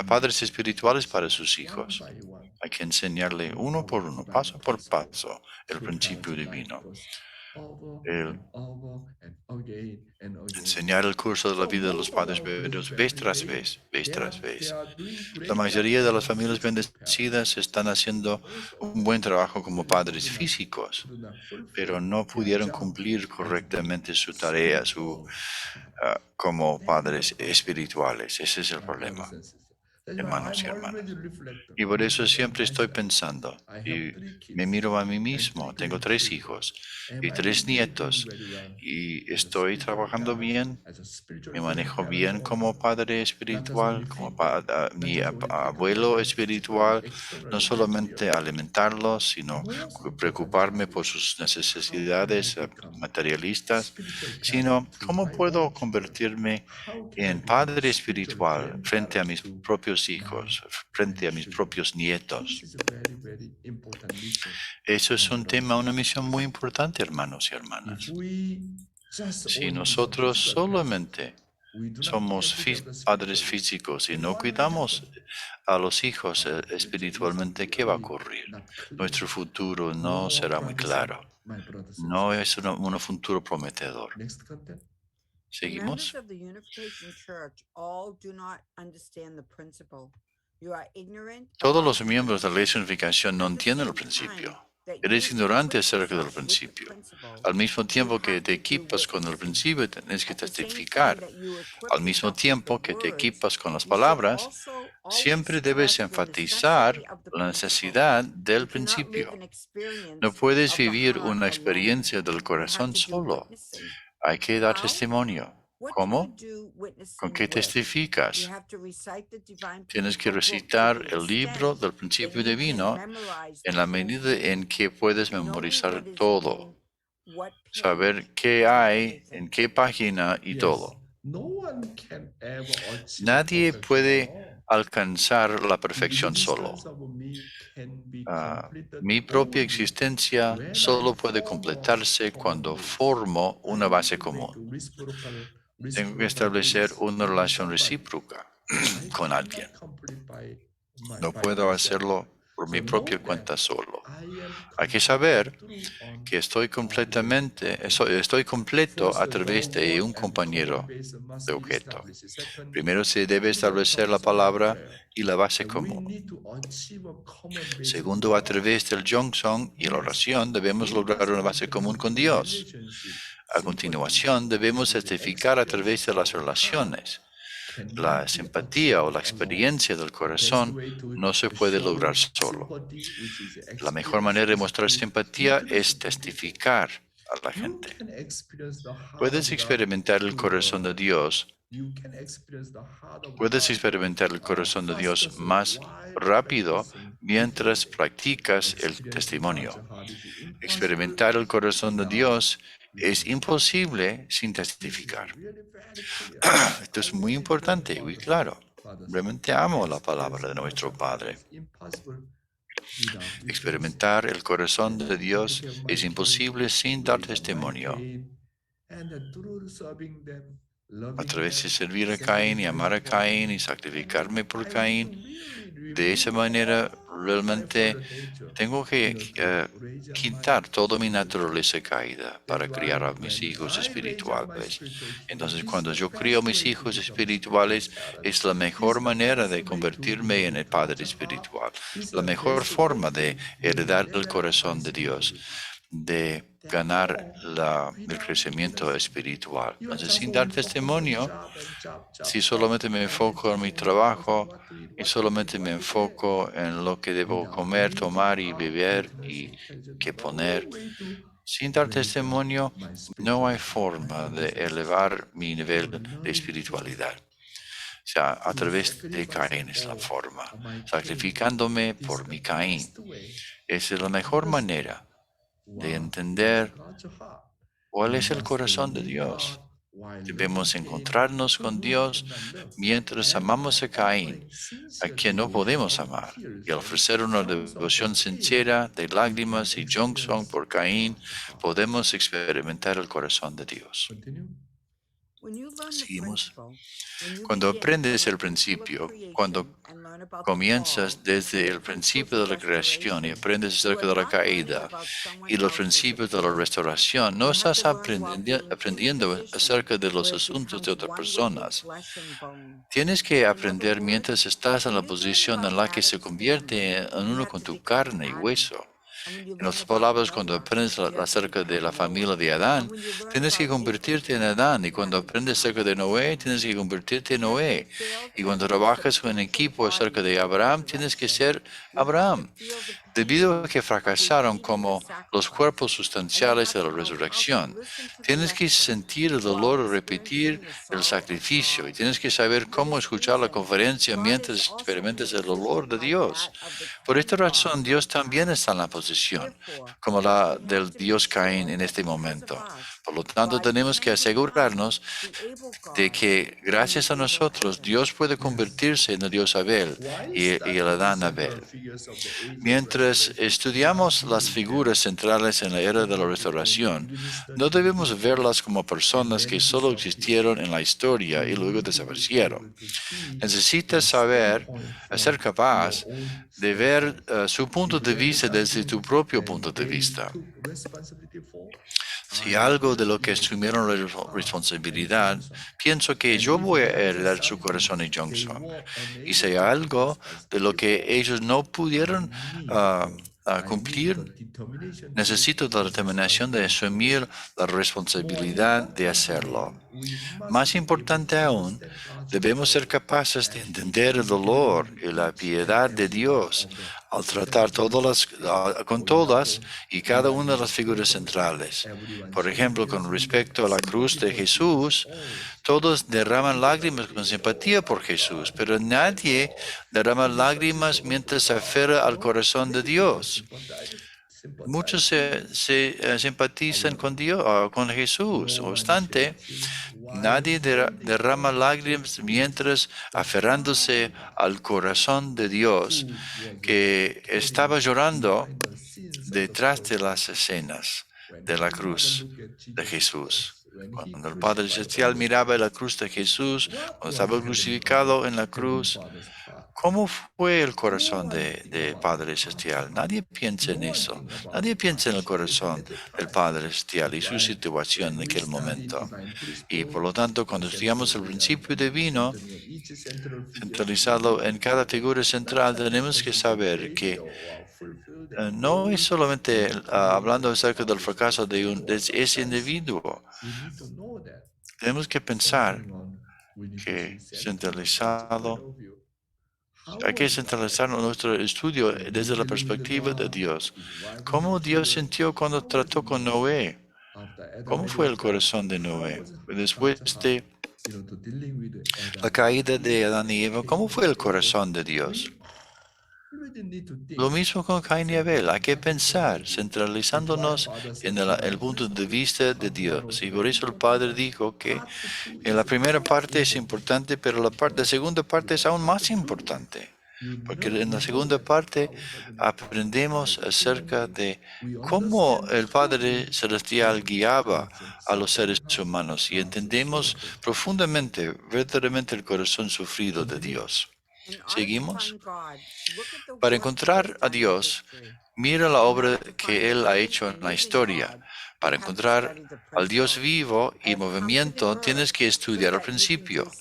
padres espirituales para sus hijos. Hay que enseñarle uno por uno, paso por paso, el principio divino. Enseñar el curso de la vida de los padres beberos vez tras vez, vez tras vez. La mayoría de las familias bendecidas están haciendo un buen trabajo como padres físicos, pero no pudieron cumplir correctamente su tarea como padres espirituales. Ese es el problema, hermanos y hermanas. Y por eso siempre estoy pensando, y me miro a mí mismo, tengo 3 hijos y 3 nietos, y estoy trabajando bien, me manejo bien como padre espiritual, como mi abuelo espiritual, no solamente alimentarlos, sino preocuparme por sus necesidades materialistas, sino cómo puedo convertirme en padre espiritual frente a mis propios hijos, frente a mis propios nietos. Eso es un tema, una misión muy importante, hermanos y hermanas. Si nosotros solamente somos padres físicos y no cuidamos a los hijos espiritualmente, ¿qué va a ocurrir? Nuestro futuro no será muy claro. No es un futuro prometedor. ¿Seguimos? Todos los miembros de la Iglesia de Unificación no entienden el principio. Eres ignorante acerca del principio. Al mismo tiempo que te equipas con el principio, tienes que testificar. Al mismo tiempo que te equipas con las palabras, siempre debes enfatizar la necesidad del principio. No puedes vivir una experiencia del corazón solo. Hay que dar testimonio. ¿Cómo? ¿Con qué testificas? Tienes que recitar el libro del principio divino en la medida en que puedes memorizar todo, saber qué hay, en qué página y todo. Nadie puede alcanzar la perfección solo. Mi propia existencia solo puede completarse cuando formo una base común. Tengo que establecer una relación recíproca con alguien. No puedo hacerlo por mi propia cuenta solo. Hay que saber que estoy completo a través de un compañero de objeto. Primero se debe establecer la palabra y la base común. Segundo, a través del Yongsong y la oración debemos lograr una base común con Dios. A continuación, debemos testificar a través de las relaciones. La simpatía o la experiencia del corazón no se puede lograr solo. La mejor manera de mostrar simpatía es testificar a la gente. Puedes experimentar el corazón de Dios. Puedes experimentar el corazón de Dios más rápido mientras practicas el testimonio. Experimentar el corazón de Dios es imposible sin testificar. Esto es muy importante, muy claro. Realmente amo la palabra de nuestro Padre. Experimentar el corazón de Dios es imposible sin dar testimonio. A través de servir a Caín y amar a Caín y sacrificarme por Caín, de esa manera realmente tengo que quitar toda mi naturaleza caída para criar a mis hijos espirituales. Entonces, cuando yo crío a mis hijos espirituales, es la mejor manera de convertirme en el Padre espiritual, la mejor forma de heredar el corazón de Dios, de ganar el crecimiento espiritual. Entonces, sin dar testimonio, si solamente me enfoco en mi trabajo y solamente me enfoco en lo que debo comer, tomar y beber y qué poner, sin dar testimonio, no hay forma de elevar mi nivel de espiritualidad. sea, a través de Caín es la forma, sacrificándome por mi Caín. Esa es la mejor manera de entender cuál es el corazón de Dios. Debemos encontrarnos con Dios mientras amamos a Caín, a quien no podemos amar, y al ofrecer una devoción sincera de lágrimas y jonction por Caín, podemos experimentar el corazón de Dios. Seguimos. Cuando aprendes el principio, cuando comienzas desde el principio de la creación y aprendes acerca de la caída y los principios de la restauración, no estás aprendiendo acerca de los asuntos de otras personas. Tienes que aprender mientras estás en la posición en la que se convierte en uno con tu carne y hueso. En otras palabras, cuando aprendes acerca de la familia de Adán, tienes que convertirte en Adán. Y cuando aprendes acerca de Noé, tienes que convertirte en Noé. Y cuando trabajas en equipo acerca de Abraham, tienes que ser Abraham. Debido a que fracasaron como los cuerpos sustanciales de la resurrección, tienes que sentir el dolor y repetir el sacrificio. Y tienes que saber cómo escuchar la conferencia mientras experimentas el dolor de Dios. Por esta razón, Dios también está en la posición, como la del Dios Caín en este momento. Por lo tanto, tenemos que asegurarnos de que gracias a nosotros Dios puede convertirse en el Dios Abel y el Adán Abel. Mientras estudiamos las figuras centrales en la era de la restauración, no debemos verlas como personas que solo existieron en la historia y luego desaparecieron. Necesitas ser capaz de ver su punto de vista desde tu propio punto de vista. Si algo de lo que asumieron la responsabilidad, pienso que yo voy a heredar su corazón y Johnson. Y si algo de lo que ellos no pudieron cumplir, necesito la determinación de asumir la responsabilidad de hacerlo. Más importante aún, debemos ser capaces de entender el dolor y la piedad de Dios al tratar con todas y cada una de las figuras centrales. Por ejemplo, con respecto a la cruz de Jesús, todos derraman lágrimas con simpatía por Jesús, pero nadie derrama lágrimas mientras se aferra al corazón de Dios. Muchos se simpatizan con Dios, con Jesús. No obstante, nadie derrama lágrimas mientras aferrándose al corazón de Dios, que estaba llorando detrás de las escenas de la cruz de Jesús. Cuando el Padre Celestial miraba la cruz de Jesús, cuando estaba crucificado en la cruz, ¿cómo fue el corazón de Padre Celestial? Nadie piensa en eso. Nadie piensa en el corazón del Padre Celestial y su situación en aquel momento. Y por lo tanto, cuando estudiamos el principio divino, centralizado en cada figura central, tenemos que saber que no es solamente hablando acerca del fracaso de ese individuo. Tenemos que pensar que hay que centralizar nuestro estudio desde la perspectiva de Dios. ¿Cómo Dios sintió cuando trató con Noé? ¿Cómo fue el corazón de Noé? Después de la caída de Adán y Eva, ¿cómo fue el corazón de Dios? Lo mismo con Caín y Abel. Hay que pensar, centralizándonos en el punto de vista de Dios. Y por eso el Padre dijo que en la primera parte es importante, pero la segunda parte es aún más importante. Porque en la segunda parte aprendemos acerca de cómo el Padre Celestial guiaba a los seres humanos y entendemos profundamente, verdaderamente el corazón sufrido de Dios. ¿Seguimos? Para encontrar a Dios, mira la obra que Él ha hecho en la historia. Para encontrar al Dios vivo y movimiento, tienes que estudiar al principio.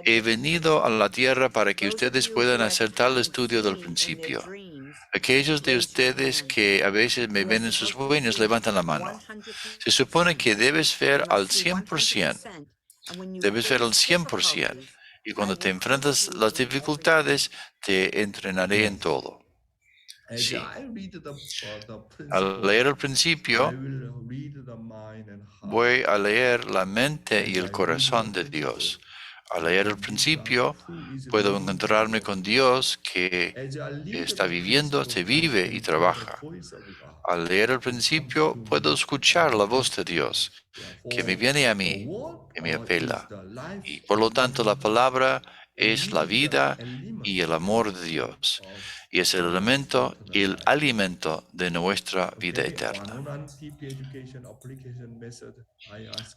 He venido a la tierra para que ustedes puedan hacer tal estudio del principio. Aquellos de ustedes que a veces me ven en sus sueños, levantan la mano. Se supone que debes ver al 100%. Debes ver al 100%. Y cuando te enfrentas a las dificultades, te entrenaré en todo. Sí. Al leer el principio, voy a leer la mente y el corazón de Dios. Al leer el principio, puedo encontrarme con Dios que está viviendo, se vive y trabaja. Al leer el principio, puedo escuchar la voz de Dios, que me viene a mí, que me apela. Y por lo tanto, la palabra es la vida y el amor de Dios, y es el elemento y el alimento de nuestra vida eterna.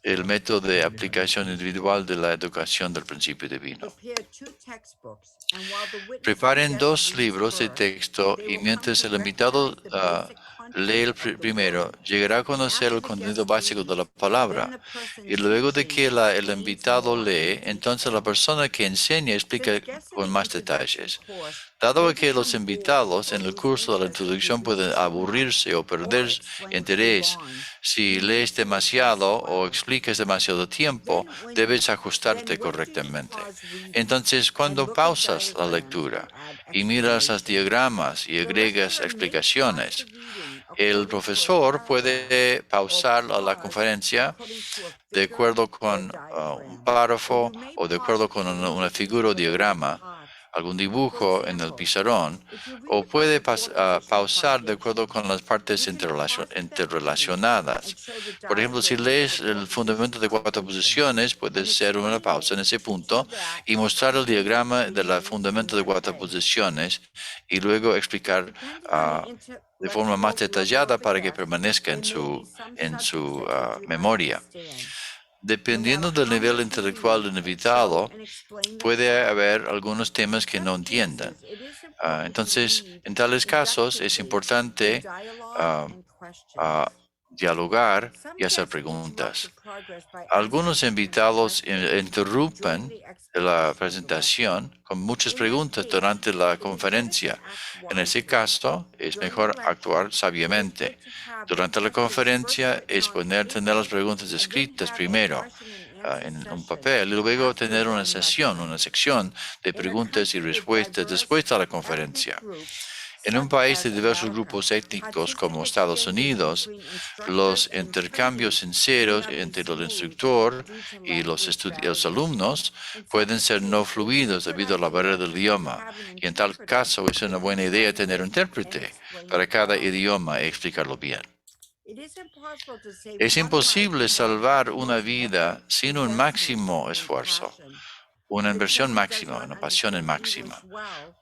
El método de aplicación individual de la educación del principio divino. Preparen 2 libros de texto y mientras el invitado lee el primero, llegará a conocer el contenido básico de la palabra. Y luego de que el invitado lee, entonces la persona que enseña explica con más detalles. Dado que los invitados en el curso de la introducción pueden aburrirse o perder interés si lees demasiado o explicas demasiado tiempo, debes ajustarte correctamente. Entonces, cuando pausas la lectura y miras los diagramas y agregas explicaciones, el profesor puede pausar la conferencia de acuerdo con un párrafo o de acuerdo con una figura o diagrama, algún dibujo en el pizarrón, o puede pausar de acuerdo con las partes interrelacionadas. Por ejemplo, si lees el fundamento de 4 posiciones, puedes hacer una pausa en ese punto y mostrar el diagrama del fundamento de 4 posiciones y luego explicar de forma más detallada para que permanezca en su memoria. Dependiendo del nivel intelectual del invitado, puede haber algunos temas que no entiendan. Entonces, en tales casos es importante dialogar y hacer preguntas. Algunos invitados interrumpen la presentación con muchas preguntas durante la conferencia. En ese caso, es mejor actuar sabiamente. Durante la conferencia es tener las preguntas escritas primero en un papel y luego tener una sección de preguntas y respuestas después de la conferencia. En un país de diversos grupos étnicos como Estados Unidos, los intercambios sinceros entre el instructor y los alumnos pueden ser no fluidos debido a la barrera del idioma, y en tal caso es una buena idea tener un intérprete para cada idioma y explicarlo bien. Es imposible salvar una vida sin un máximo esfuerzo, una inversión máxima, una pasión máxima.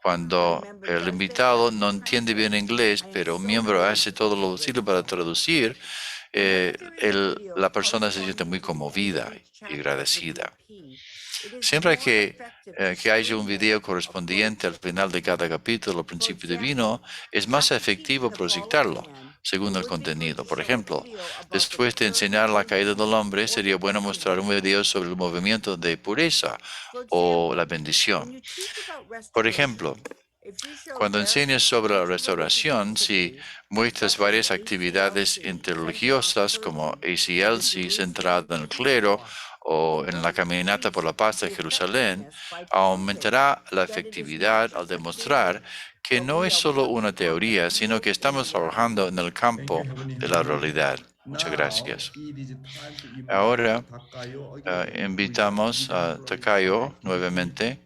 Cuando el invitado no entiende bien inglés, pero un miembro hace todo lo posible para traducir, la persona se siente muy conmovida y agradecida. Siempre que haya un video correspondiente al final de cada capítulo, el principio divino, es más efectivo proyectarlo según el contenido. Por ejemplo, después de enseñar la caída del hombre, sería bueno mostrar un video sobre el movimiento de pureza o la bendición. Por ejemplo, cuando enseñas sobre la restauración, si muestras varias actividades interreligiosas como ACLC centrada en el clero o en la caminata por la paz de Jerusalén, aumentará la efectividad al demostrar que no es solo una teoría, sino que estamos trabajando en el campo de la realidad. Muchas gracias. Ahora invitamos a Takayo nuevamente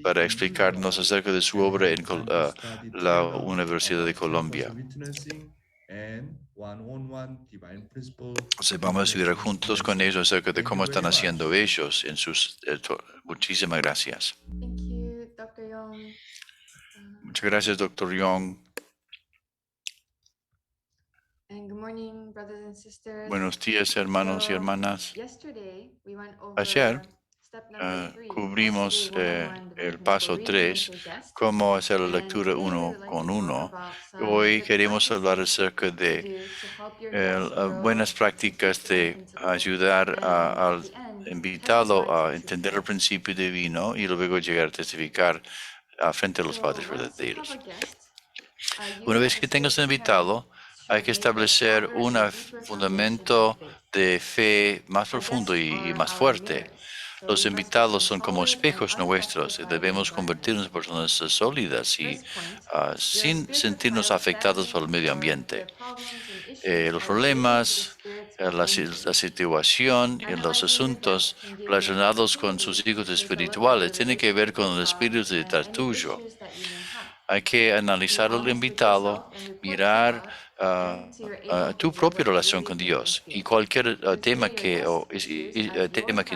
para explicarnos acerca de su obra en la Universidad de Colombia. Vamos a estudiar juntos con ellos acerca de cómo están haciendo ellos en sus... muchísimas gracias. Thank you, Dr. Young. Muchas gracias, Dr. Young. And good morning, brothers and sisters. Buenos días, hermanos y hermanas. Yesterday, we went over Ayer step number 3, cubrimos how to do one-on-one el devotional paso reading 3, with your guests. cómo hacer la And lectura today we uno would like con to talk uno. about some Hoy good queremos hablar practices acerca to de do to help your guests grow buenas prácticas deeper de into the Lord. ayudar And al at the end, 10 invitado slides a of entender el success. principio divino y luego llegar a testificar frente a los So padres once you have verdaderos. a guest, Una vez que tengas un invitado, hay que establecer un fundamento de fe más profundo y más fuerte. Los invitados son como espejos nuestros y debemos convertirnos en personas sólidas y sin sentirnos afectados por el medio ambiente. Los problemas la situación y los asuntos relacionados con sus hijos espirituales tiene que ver con el espíritu detrás tuyo. Hay que analizar al invitado, mirar tu propia relación con Dios y cualquier tema que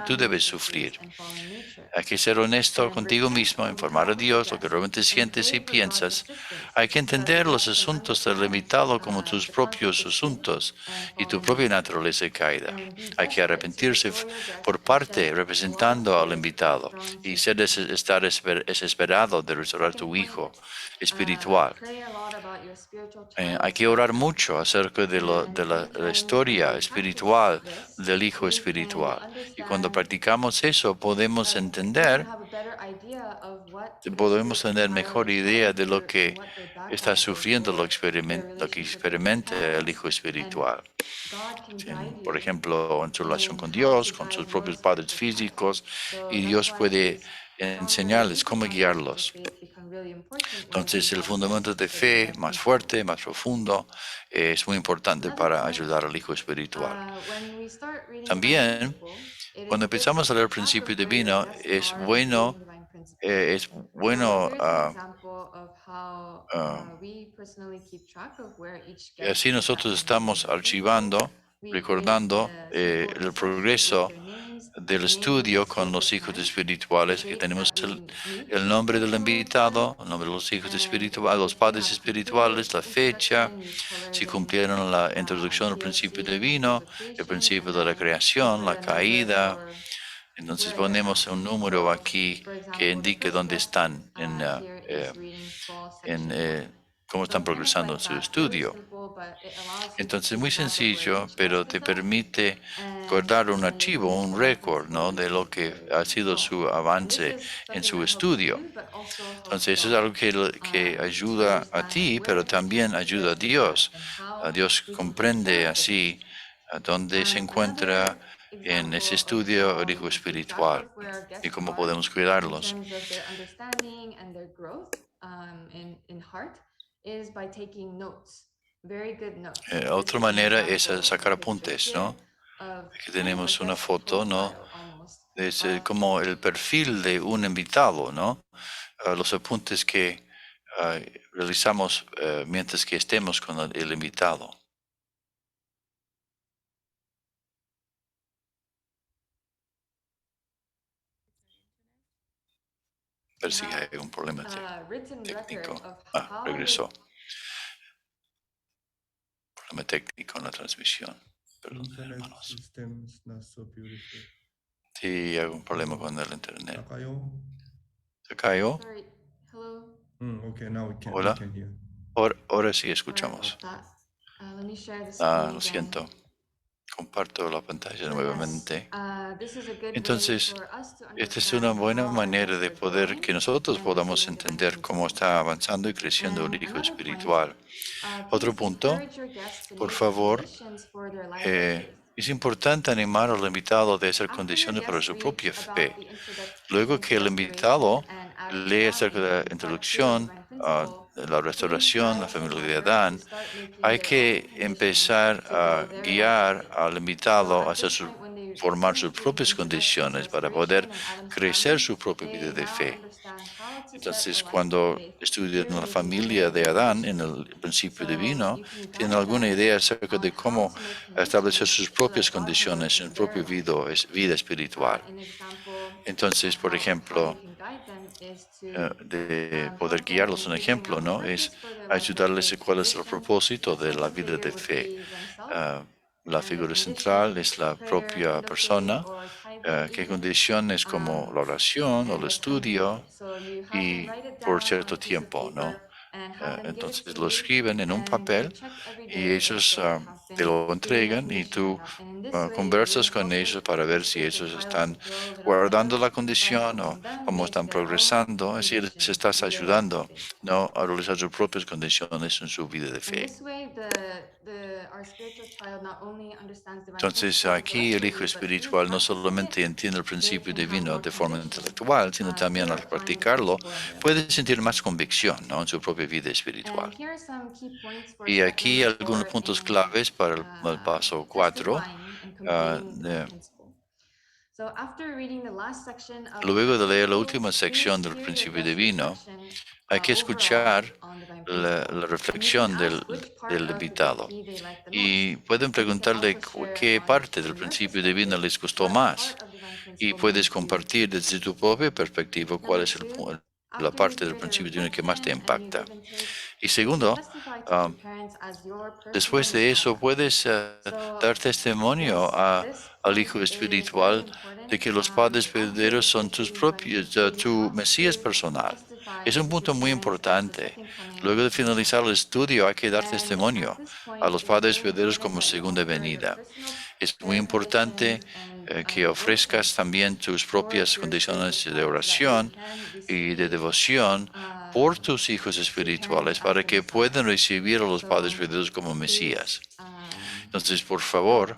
tú debes sufrir. Hay que ser honesto contigo mismo, informar a Dios lo que realmente sientes y piensas. Hay que entender los asuntos del invitado como tus propios asuntos y tu propia naturaleza caída. Hay que arrepentirse por parte representando al invitado y estar desesperado de restaurar tu hijo espiritual. Hay que orar mucho acerca de la historia espiritual del hijo espiritual. Y cuando practicamos eso, podemos tener mejor idea de lo que está sufriendo, lo que experimenta el hijo espiritual. Por ejemplo, en su relación con Dios, con sus propios padres físicos, y Dios puede enseñarles cómo guiarlos. Entonces, el fundamento de fe más fuerte, más profundo, es muy importante para ayudar al hijo espiritual. También, cuando empezamos a leer el principio divino, es bueno así nosotros estamos archivando, recordando el progreso del estudio con los hijos espirituales, que tenemos el nombre del invitado, el nombre de los hijos espirituales, los padres espirituales, la fecha, si cumplieron la introducción al principio divino, el principio de la creación, la caída. Entonces ponemos un número aquí que indique dónde están cómo están progresando en su estudio. Entonces es muy sencillo, pero te permite guardar un archivo, un récord, ¿no?, de lo que ha sido su avance en su estudio. Entonces eso es algo que ayuda a ti, pero también ayuda a Dios. Dios comprende así a dónde se encuentra en ese estudio el hijo espiritual y cómo podemos cuidarlos. Otra manera es sacar apuntes, ¿no? Aquí tenemos una foto, ¿no? Es como el perfil de un invitado, ¿no? Los apuntes que realizamos mientras que estemos con el invitado. A ver si hay un problema técnico. Regresó. Problema técnico en la transmisión. Perdón, Internet hermanos. system is not so beautiful. Sí, hay un problema con el internet. Takayo? ¿Se cayó? Sorry. Hello. Okay, now we Hola. can hear. Ahora sí Sorry escuchamos. about that. Let me share the Lo screen again. siento. Comparto la pantalla nuevamente. This is a good way Entonces, for us to esta es una buena understand how manera our de kids are poder growing que nosotros and podamos receiving divine entender cómo principles. está avanzando y creciendo el hijo Another point, espiritual. Otro please punto, encourage your guests to por make favor, conditions for their life of faith. es importante animar al invitado de hacer After your condiciones para guest su reads propia about fe. the Luego que el invitado and Adam's lee fall acerca de la in part 2 of introducción, divine principle, de la restauración, la please familia guide de them Adán, to start making hay their que own conditions empezar to a grow their guiar life of faith. al invitado So a at this point, when they formar finish sus reading propias into that condiciones para restoration poder and Adam's crecer family, su propia they vida de now fe. understand how to set a Entonces, life of cuando faith, estudian la clearly familia declaring de their Adán en conditions. el principio So divino, you can tienen guide alguna them idea acerca de on cómo how to make establecer conditions sus so propias that God can work condiciones en in su their propia lives. vida espiritual. An example Entonces, por how ejemplo, you can guide them is to de poder help them guiarlos, in un figuring ejemplo, out ¿no? purpose Es for their life of ayudarles a faith cuál es el conditions. propósito The de la central vida figure de would fe. be themselves, La and the figura condition, central es la prayer, propia kind of persona, faith, or type of que even, condiciones como la oración o el and the time estudio period. So you have them y write it por down on cierto a piece of tiempo, ¿no? paper and have them give it Entonces to lo you, escriben en un and you papel check every y day if ellos they have te been lo doing the entregan y condition or tú not. And in this way, conversas you con help them ellos para ver si participate in ellos pilots están to grow a little guardando better la by condición o helping them cómo make están their own progresando, así les conditions estás in their lives of ayudando, faith. ¿no?, a realizar sus propias condiciones en su vida de And fe. this way, Entonces, aquí el hijo espiritual no solamente entiende el principio divino de forma intelectual, sino también al practicarlo puede sentir más convicción, ¿no?, en su propia vida espiritual. Y aquí algunos puntos claves para el paso 4. Luego de leer la última sección del principio divino, hay que escuchar la reflexión del invitado. Y pueden preguntarle qué parte del principio divino les gustó más. Y puedes compartir desde tu propia perspectiva cuál es la parte del principio divino que más te impacta. Y segundo, después de eso puedes dar testimonio al hijo espiritual de que los padres verdaderos son tus propios, tu Mesías personal. Es un punto muy importante. Luego de finalizar el estudio hay que dar testimonio a los padres verdaderos como segunda venida. Es muy importante que ofrezcas también tus propias condiciones de oración y de devoción por tus hijos espirituales para que puedan recibir a los padres verdaderos como Mesías. Entonces, por favor,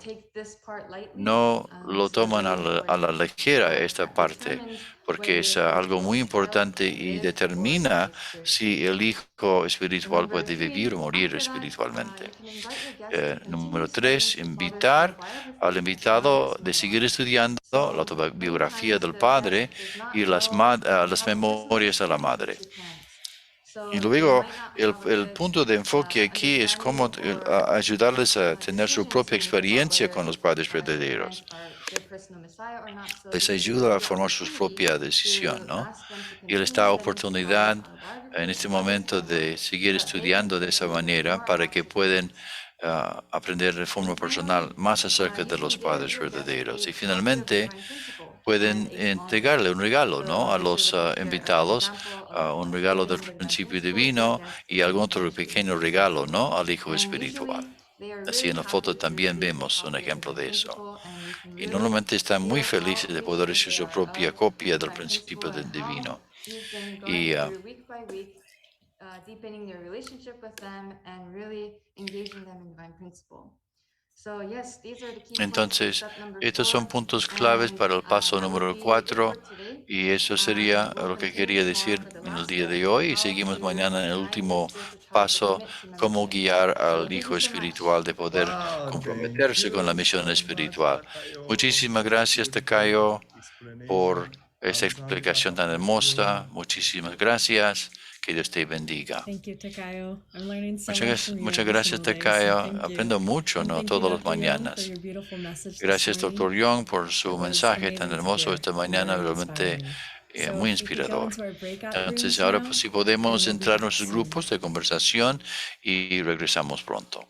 no lo toman a la ligera esta parte, porque es algo muy importante y determina si el hijo espiritual puede vivir o morir espiritualmente. Número 3, invitar al invitado de seguir estudiando la autobiografía del padre y las memorias de la madre. Y luego, el punto de enfoque aquí es cómo ayudarles a tener su propia experiencia con los padres verdaderos. Les ayuda a formar su propia decisión, ¿no? Y les da oportunidad en este momento de seguir estudiando de esa manera para que puedan aprender de forma personal más acerca de los padres verdaderos. Y finalmente, pueden entregarle un regalo, ¿no?, a los invitados, un regalo del principio divino y algún otro pequeño regalo, ¿no?, al hijo espiritual. Así en la foto también vemos un ejemplo de eso. Y normalmente están muy felices de poder recibir su propia copia del principio del divino. Y entonces, estos son puntos claves para el paso número 4 y eso sería lo que quería decir en el día de hoy. Y seguimos mañana en el último paso, cómo guiar al hijo espiritual de poder Wow, thank comprometerse con la you misión so much, espiritual. Takayo. Muchísimas gracias, Beautiful Takayo, por explanation. esta explicación 감사합니다, tan hermosa. Takayo. Muchísimas gracias. Que Dios te bendiga. Thank you, Takayo. I'm learning so much from you Muchas every gracias, single day, so Takayo. thank you. Aprendo mucho, And ¿no?, thank you, todas las Dr. Young, for mañanas. your beautiful message this Gracias, morning. Dr. Young, por It su was mensaje tan amazing to hermoso hear esta and mañana, very realmente inspiring. So muy if we could go inspirador. into our breakout Entonces, rooms ahora now, pues si and podemos we'll be entrar a back nuestros soon. grupos de conversación y regresamos pronto.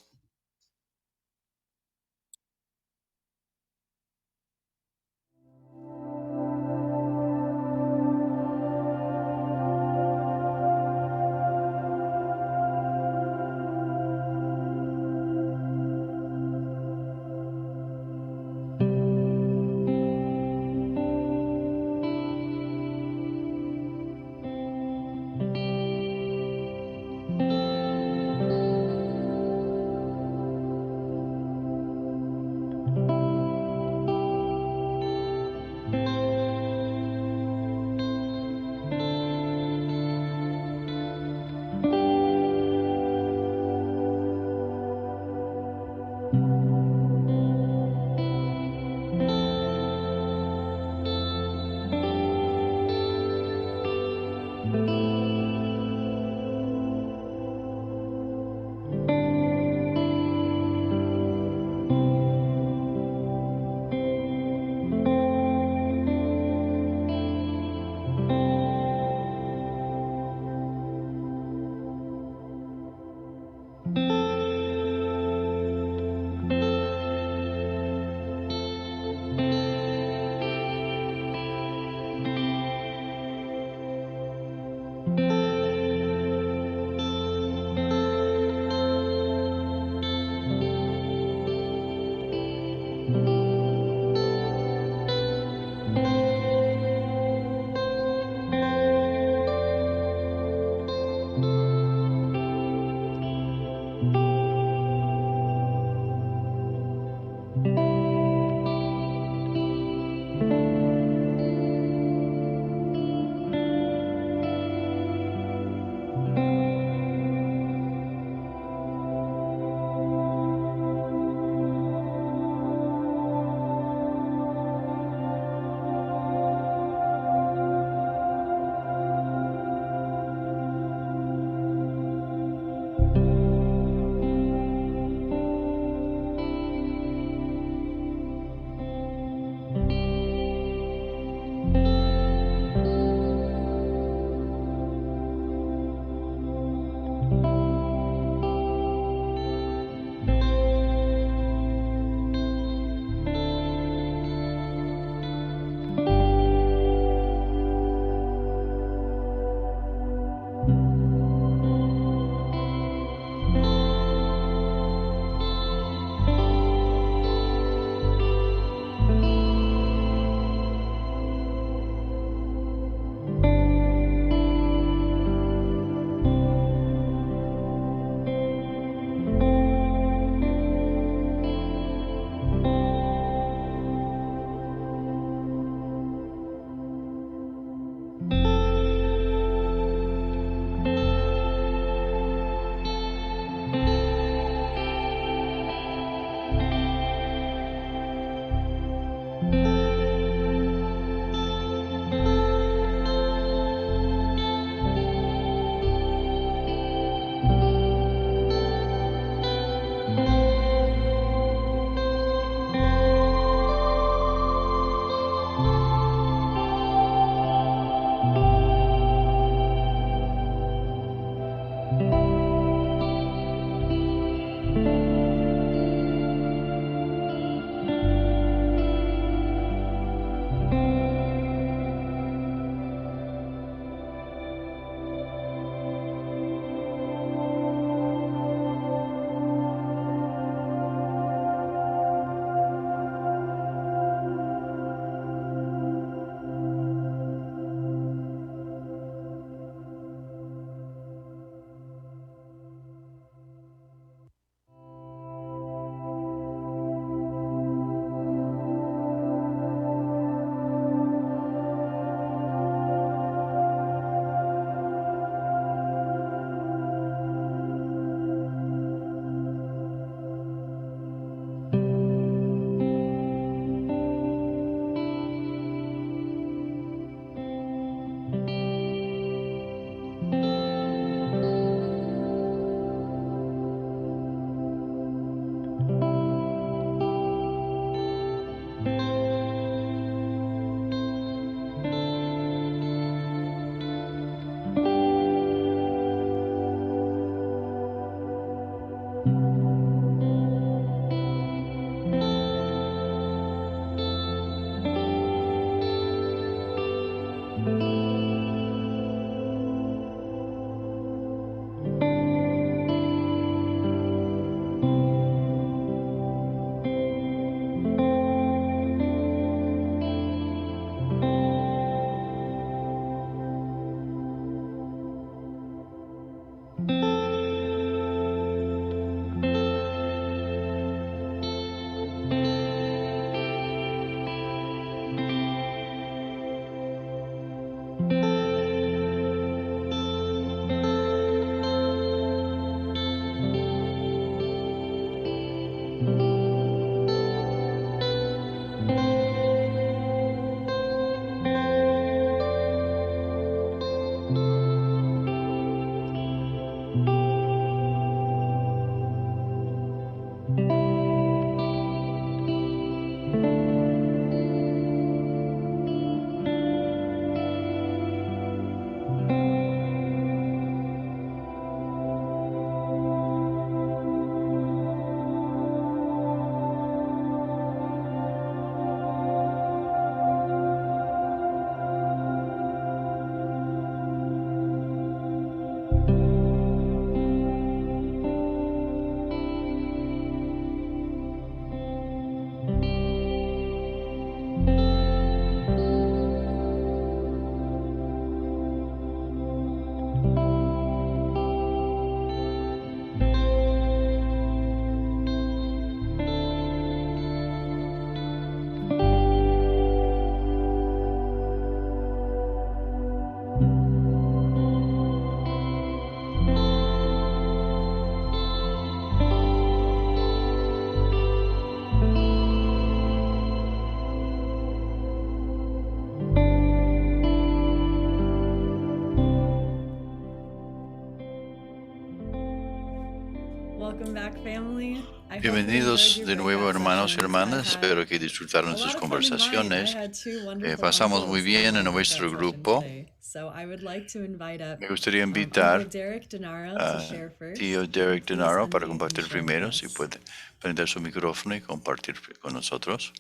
welcome back, family. I hope you Bienvenidos enjoyed de your nuevo, breakout hermanos y sessions. hermanas. I had Espero que disfrutaron a sus lot of fun in mine. I conversaciones. had two wonderful Pasamos muy uncles bien en my nuestro breakout session grupo. today. So I would like to invite up Me gustaría Uncle invitar Derek Denaro to a share first. tío Derek Please Denaro para unmute and compartir share with primero, si us. puede prender su micrófono y compartir con nosotros.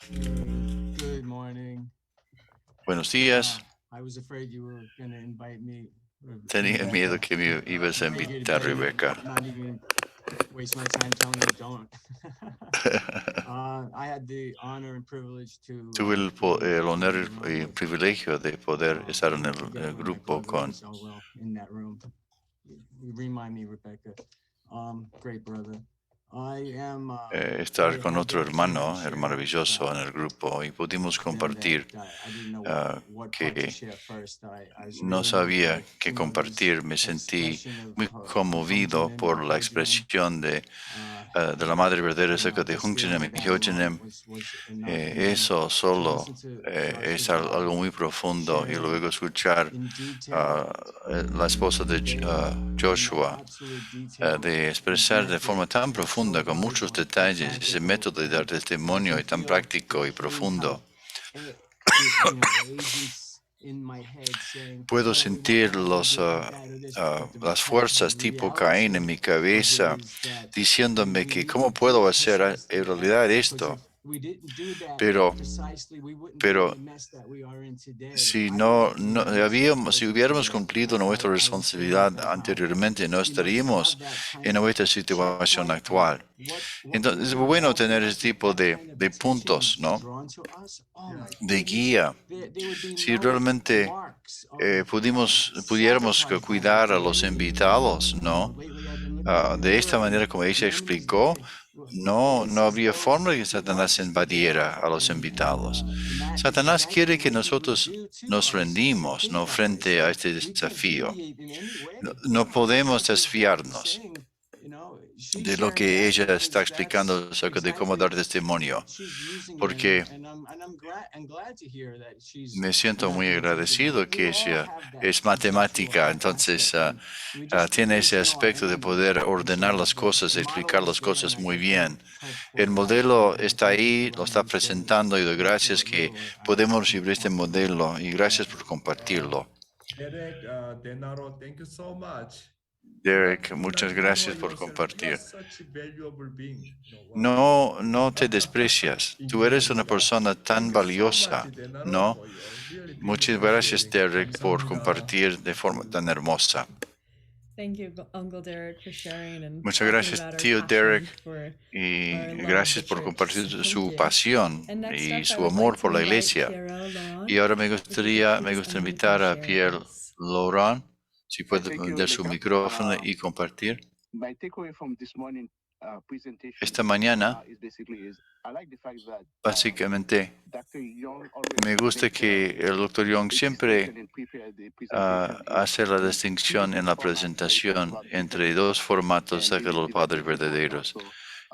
Good morning. Buenos días. I was afraid you were going to invite me. Tenía miedo que me ibas a invitar, Rebeca. Not even waste my time telling you don't. I had the honor and privilege to. Tuve el honor y el privilegio de poder estar en el grupo con in that room. You remind me, Rebecca. Great brother. estar con otro hermano maravilloso en el grupo y pudimos compartir que no sabía qué compartir. Me sentí muy conmovido por la expresión de la Madre Verdadera acerca de Hungshinem y Hyojenem. Eso solo es algo muy profundo, y luego escuchar la esposa de Joshua de expresar de forma tan profunda, con muchos detalles, ese método de dar testimonio y tan práctico y profundo. Puedo sentir las fuerzas tipo Caín en mi cabeza diciéndome que cómo puedo hacer en realidad esto. Pero si si hubiéramos cumplido nuestra responsabilidad anteriormente, no estaríamos en nuestra situación actual. Entonces es bueno tener ese tipo de puntos, ¿no? De guía. Si realmente pudiéramos cuidar a los invitados, ¿no? De esta manera, como ella explicó, no habría forma de que Satanás invadiera a los invitados. Satanás quiere que nosotros nos rendimos, ¿no?, frente a este desafío. No podemos desfiarnos de lo que ella está explicando acerca de cómo dar testimonio, porque me siento muy agradecido que ella es matemática, entonces tiene ese aspecto de poder ordenar las cosas, explicar las cosas muy bien. El modelo está ahí, lo está presentando, y doy gracias que podemos recibir este modelo, y gracias por compartirlo. Derek, Denaro, thank you so much. Derek, muchas gracias por compartir. No te desprecias. Tú eres una persona tan valiosa, ¿no? Muchas gracias, Derek, por compartir de forma tan hermosa. Muchas gracias, tío Derek, y gracias por compartir su pasión y su amor por la iglesia. Y ahora me gustaría invitar a Pierre Laurent, si puede prender su micrófono y compartir. Esta mañana, básicamente, me gusta que el Dr. Young siempre hace la distinción en la presentación entre dos formatos de los padres verdaderos,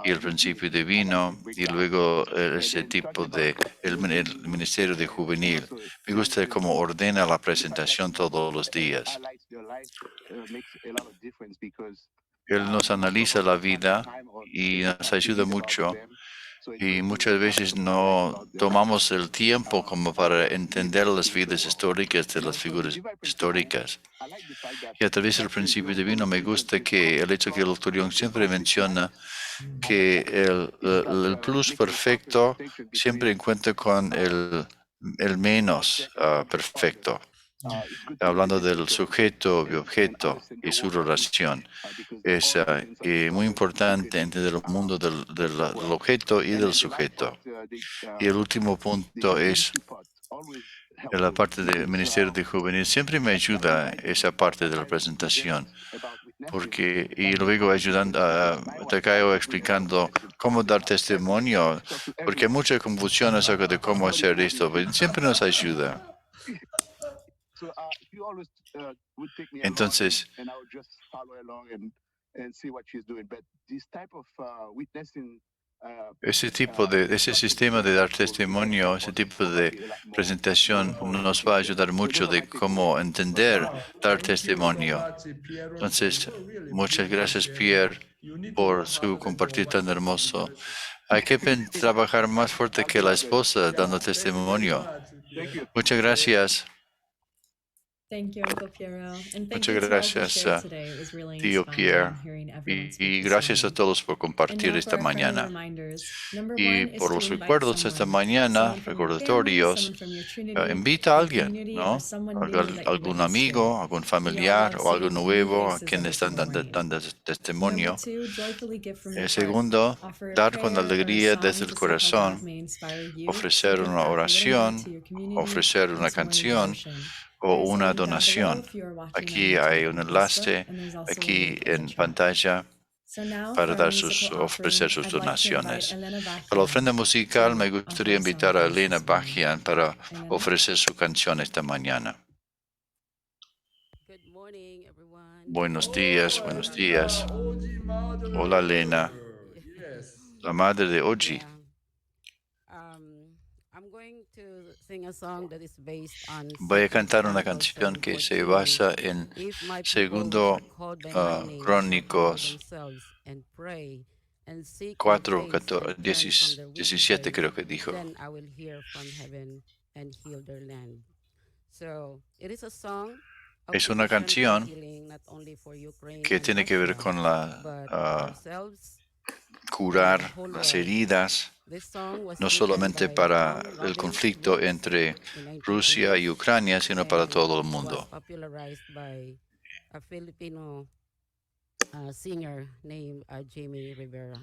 y el principio divino, y luego ese tipo de el ministerio de juvenil. Me gusta cómo ordena la presentación todos los días. Él nos analiza la vida y nos ayuda mucho, y muchas veces no tomamos el tiempo como para entender las vidas históricas de las figuras históricas. Y a través del principio divino me gusta que el hecho que el Dr. Young siempre menciona que el plus perfecto siempre encuentra con el menos perfecto, hablando del sujeto y objeto y su relación. Es muy importante entender el mundo del objeto y del sujeto. Y el último punto es en la parte del Ministerio de Juvenil. Siempre me ayuda esa parte de la presentación, y luego ayudando a Takayo explicando cómo dar testimonio, porque hay mucha confusión acerca de cómo hacer esto, pero siempre nos ayuda. Entonces, ese sistema de dar testimonio, ese tipo de presentación nos va a ayudar mucho de cómo entender dar testimonio. Entonces, muchas gracias, Pierre, por su compartir tan hermoso. Hay que trabajar más fuerte que la esposa dando testimonio. Muchas gracias. Thank you, Uncle Piero. And thank Muchas you to all who gracias, shared today. It was really tío inspiring Pierre. hearing everyone's Y speak gracias this a todos por morning. And compartir now esta for our friendly mañana. reminders. Number Y one is por to los invite recuerdos esta someone, mañana, someone from your family, recordatorios, someone from your Trinity, invita a your alguien, community, ¿no? or someone new that you Algún witnessed amigo, today. algún We all familiar love o algo seeing new nuevo a faces quien every están single dando morning. testimonio. Number two, joyfully give from your heart. Segundo, Offer a dar con prayer or a alegría song desde el to see how God corazón, may inspire you to ofrecer give una back a little more oración, to your community ofrecer and una to morning canción devotion. o There's a una link down below donación. if you are watching on Aquí hay YouTube un or Facebook, enlace and there's also a aquí link in the en chat. pantalla So now para for our dar musical ofrecer offering, sus I'd like to invite donaciones. Elena Para la Bachia ofrenda musical me to offer gustaría a song invitar for a us Elena this morning. Bajian para Elena? ofrecer su canción esta mañana. Good morning, everyone. Buenos días, buenos días. Oji mother. Hola, Elena. Yes. La madre de Oji. Yeah. I'm going to sing a song that is based on Voy a 2 cantar una Chronicles canción que se 7:14. basa en If my people Segundo which are called by my name shall humble Crónicos themselves and pray and seek my 4, face and turn from their wicked 17 ways, creo que dijo. then I will hear from heaven and heal their land. So it is a song of Es una petition and canción healing, not only for Ukraine que and tiene que ver Russia, con la but ourselves. curar las heridas, This song was no written solamente by para Tom el Robbins conflicto Williams entre in Rusia y 1980s, Ucrania, sino para and todo el it was mundo. popularized by a Filipino singer named Jamie Rivera.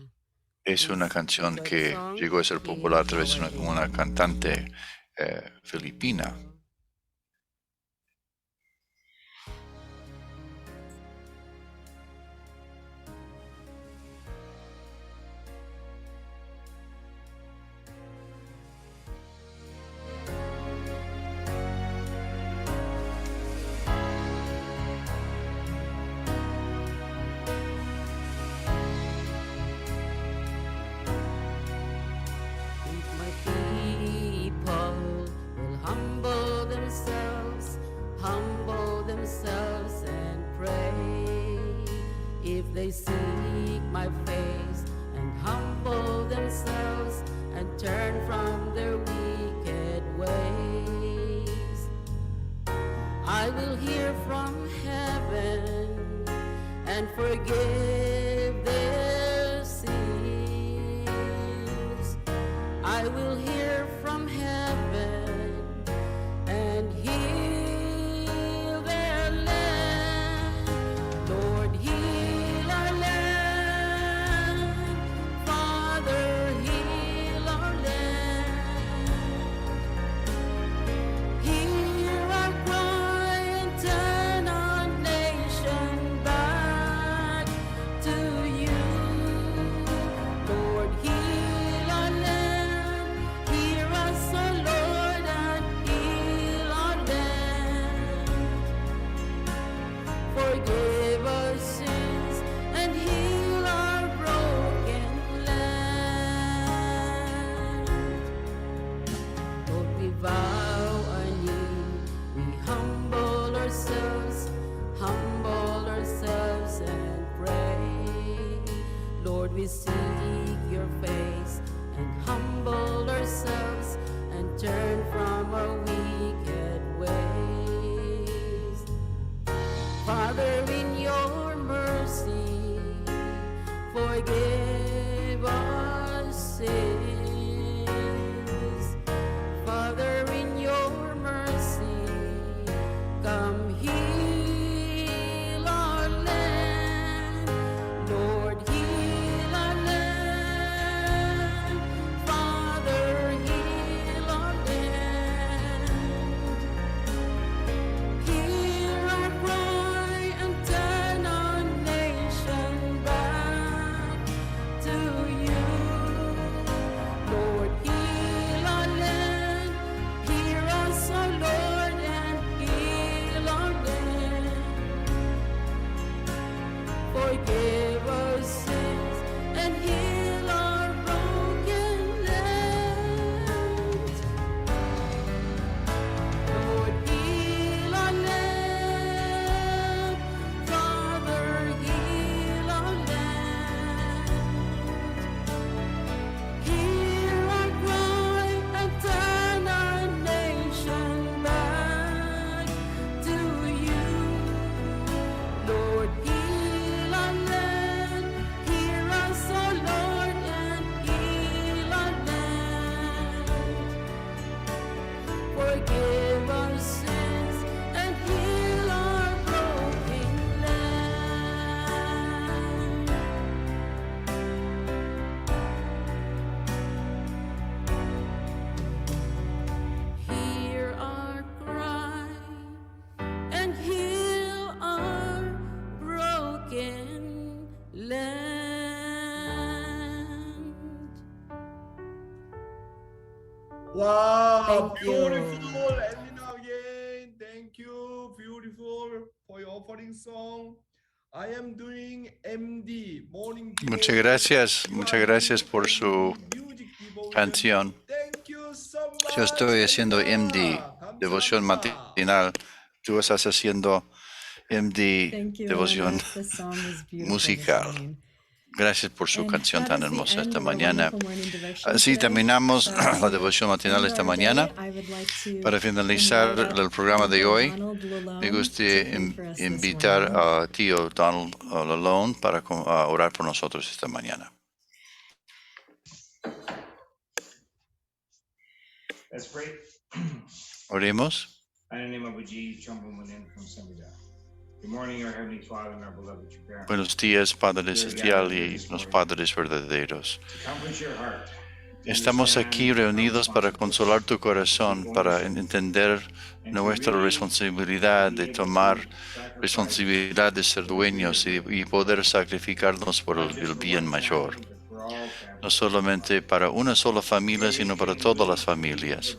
Es una canción Enjoy the que song, llegó a ser healing, popular a través de power, and una cantante filipina. If my people will humble themselves and pray. If they seek my face and humble themselves and turn from their wicked ways, I will hear from heaven and forgive their sins. I will hear from heaven and heal their land. Lord, heal our land. Father, heal our land. Hear our cry and turn our nation back to you. Lord, heal our land. Hear us, O Lord, and heal our land. Forgive our sins and heal our broken land. Lord, we vow anew, we humble ourselves and pray. Lord, we seek your face and humble ourselves and turn from our wicked ways. Father, in your mercy, forgive our sins. Father, in your mercy, come heal our land. Lord, heal our land. Father, heal our land. Hear our cry and turn our nation back to you. Lord, heal our land. Hear us, O Lord, and heal our land. Forgive our sins and heal our broken Wow, Thank you. beautiful. Elena again. Thank you. Beautiful for your opening song. I am doing MD, Morning Muchas Devotion. muchas gracias por su Music devotion. canción. Thank you so much. Yo estoy haciendo MD, Elena. devoción 감사합니다. matinal. Tú estás haciendo MD, Thank you, devoción Elena. The song is beautiful this musical. morning. Gracias por su And canción that tan is the hermosa end esta of our mañana. wonderful morning devotion Así today. terminamos So, la to devoción matinal end esta our mañana. day, I would like to Para finalizar invite el programa de Uncle hoy, Donald Lalone me to gustaría pray for us this invitar morning. a tío Donald Lalone para orar por nosotros esta mañana. Let's pray. Oremos. In the name of Jesus, good morning, our Heavenly Father and our beloved true parents. Buenos días, Padre Celestial y los padres verdaderos. Comfort your heart. Estamos aquí reunidos para consolar tu corazón, para entender nuestra responsabilidad de tomar responsabilidad de ser dueños y poder sacrificarnos por el bien mayor. No solamente para una sola familia, sino para todas las familias.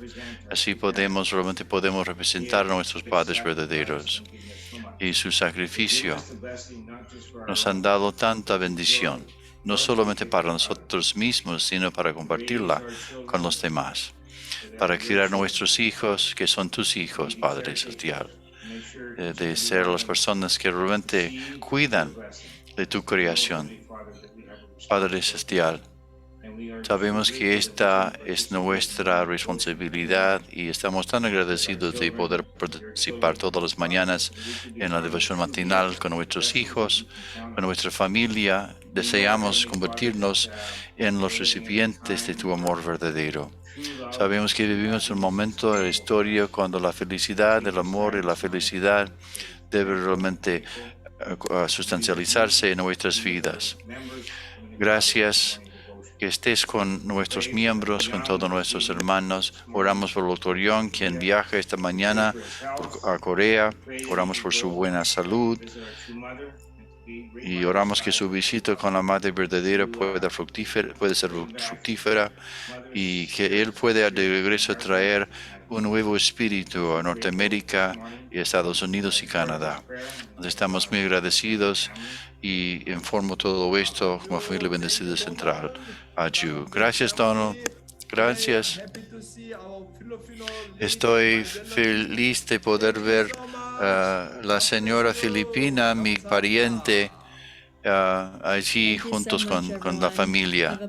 Así realmente podemos representar a nuestros padres verdaderos. Y su sacrificio nos han dado tanta bendición, no solamente para nosotros mismos, sino para compartirla con los demás, para criar a nuestros hijos, que son tus hijos, Padre Celestial, de ser las personas que realmente cuidan de tu creación. Padre Celestial, sabemos que esta es nuestra responsabilidad y estamos tan agradecidos de poder participar todas las mañanas en la devoción matinal con nuestros hijos, con nuestra familia. Deseamos convertirnos en los recipientes de tu amor verdadero. Sabemos que vivimos un momento de la historia cuando la felicidad, el amor y la felicidad deben realmente sustancializarse en nuestras vidas. Gracias. Que estés con nuestros miembros, con todos nuestros hermanos. Oramos por el Dr. Young, quien viaja esta mañana a Corea. Oramos por su buena salud. Y oramos que su visita con la Madre verdadera puede ser fructífera y que Él pueda de regreso traer un nuevo espíritu a Norteamérica y Estados Unidos y Canadá. Estamos muy agradecidos y informo todo esto como familia bendecida central. Gracias, Donald. Gracias. Estoy feliz de poder ver a la señora Filipina, mi pariente, allí juntos con la familia.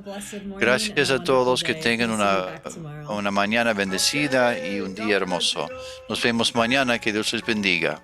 Gracias a todos, que tengan una mañana bendecida y un día hermoso. Nos vemos mañana, que Dios les bendiga.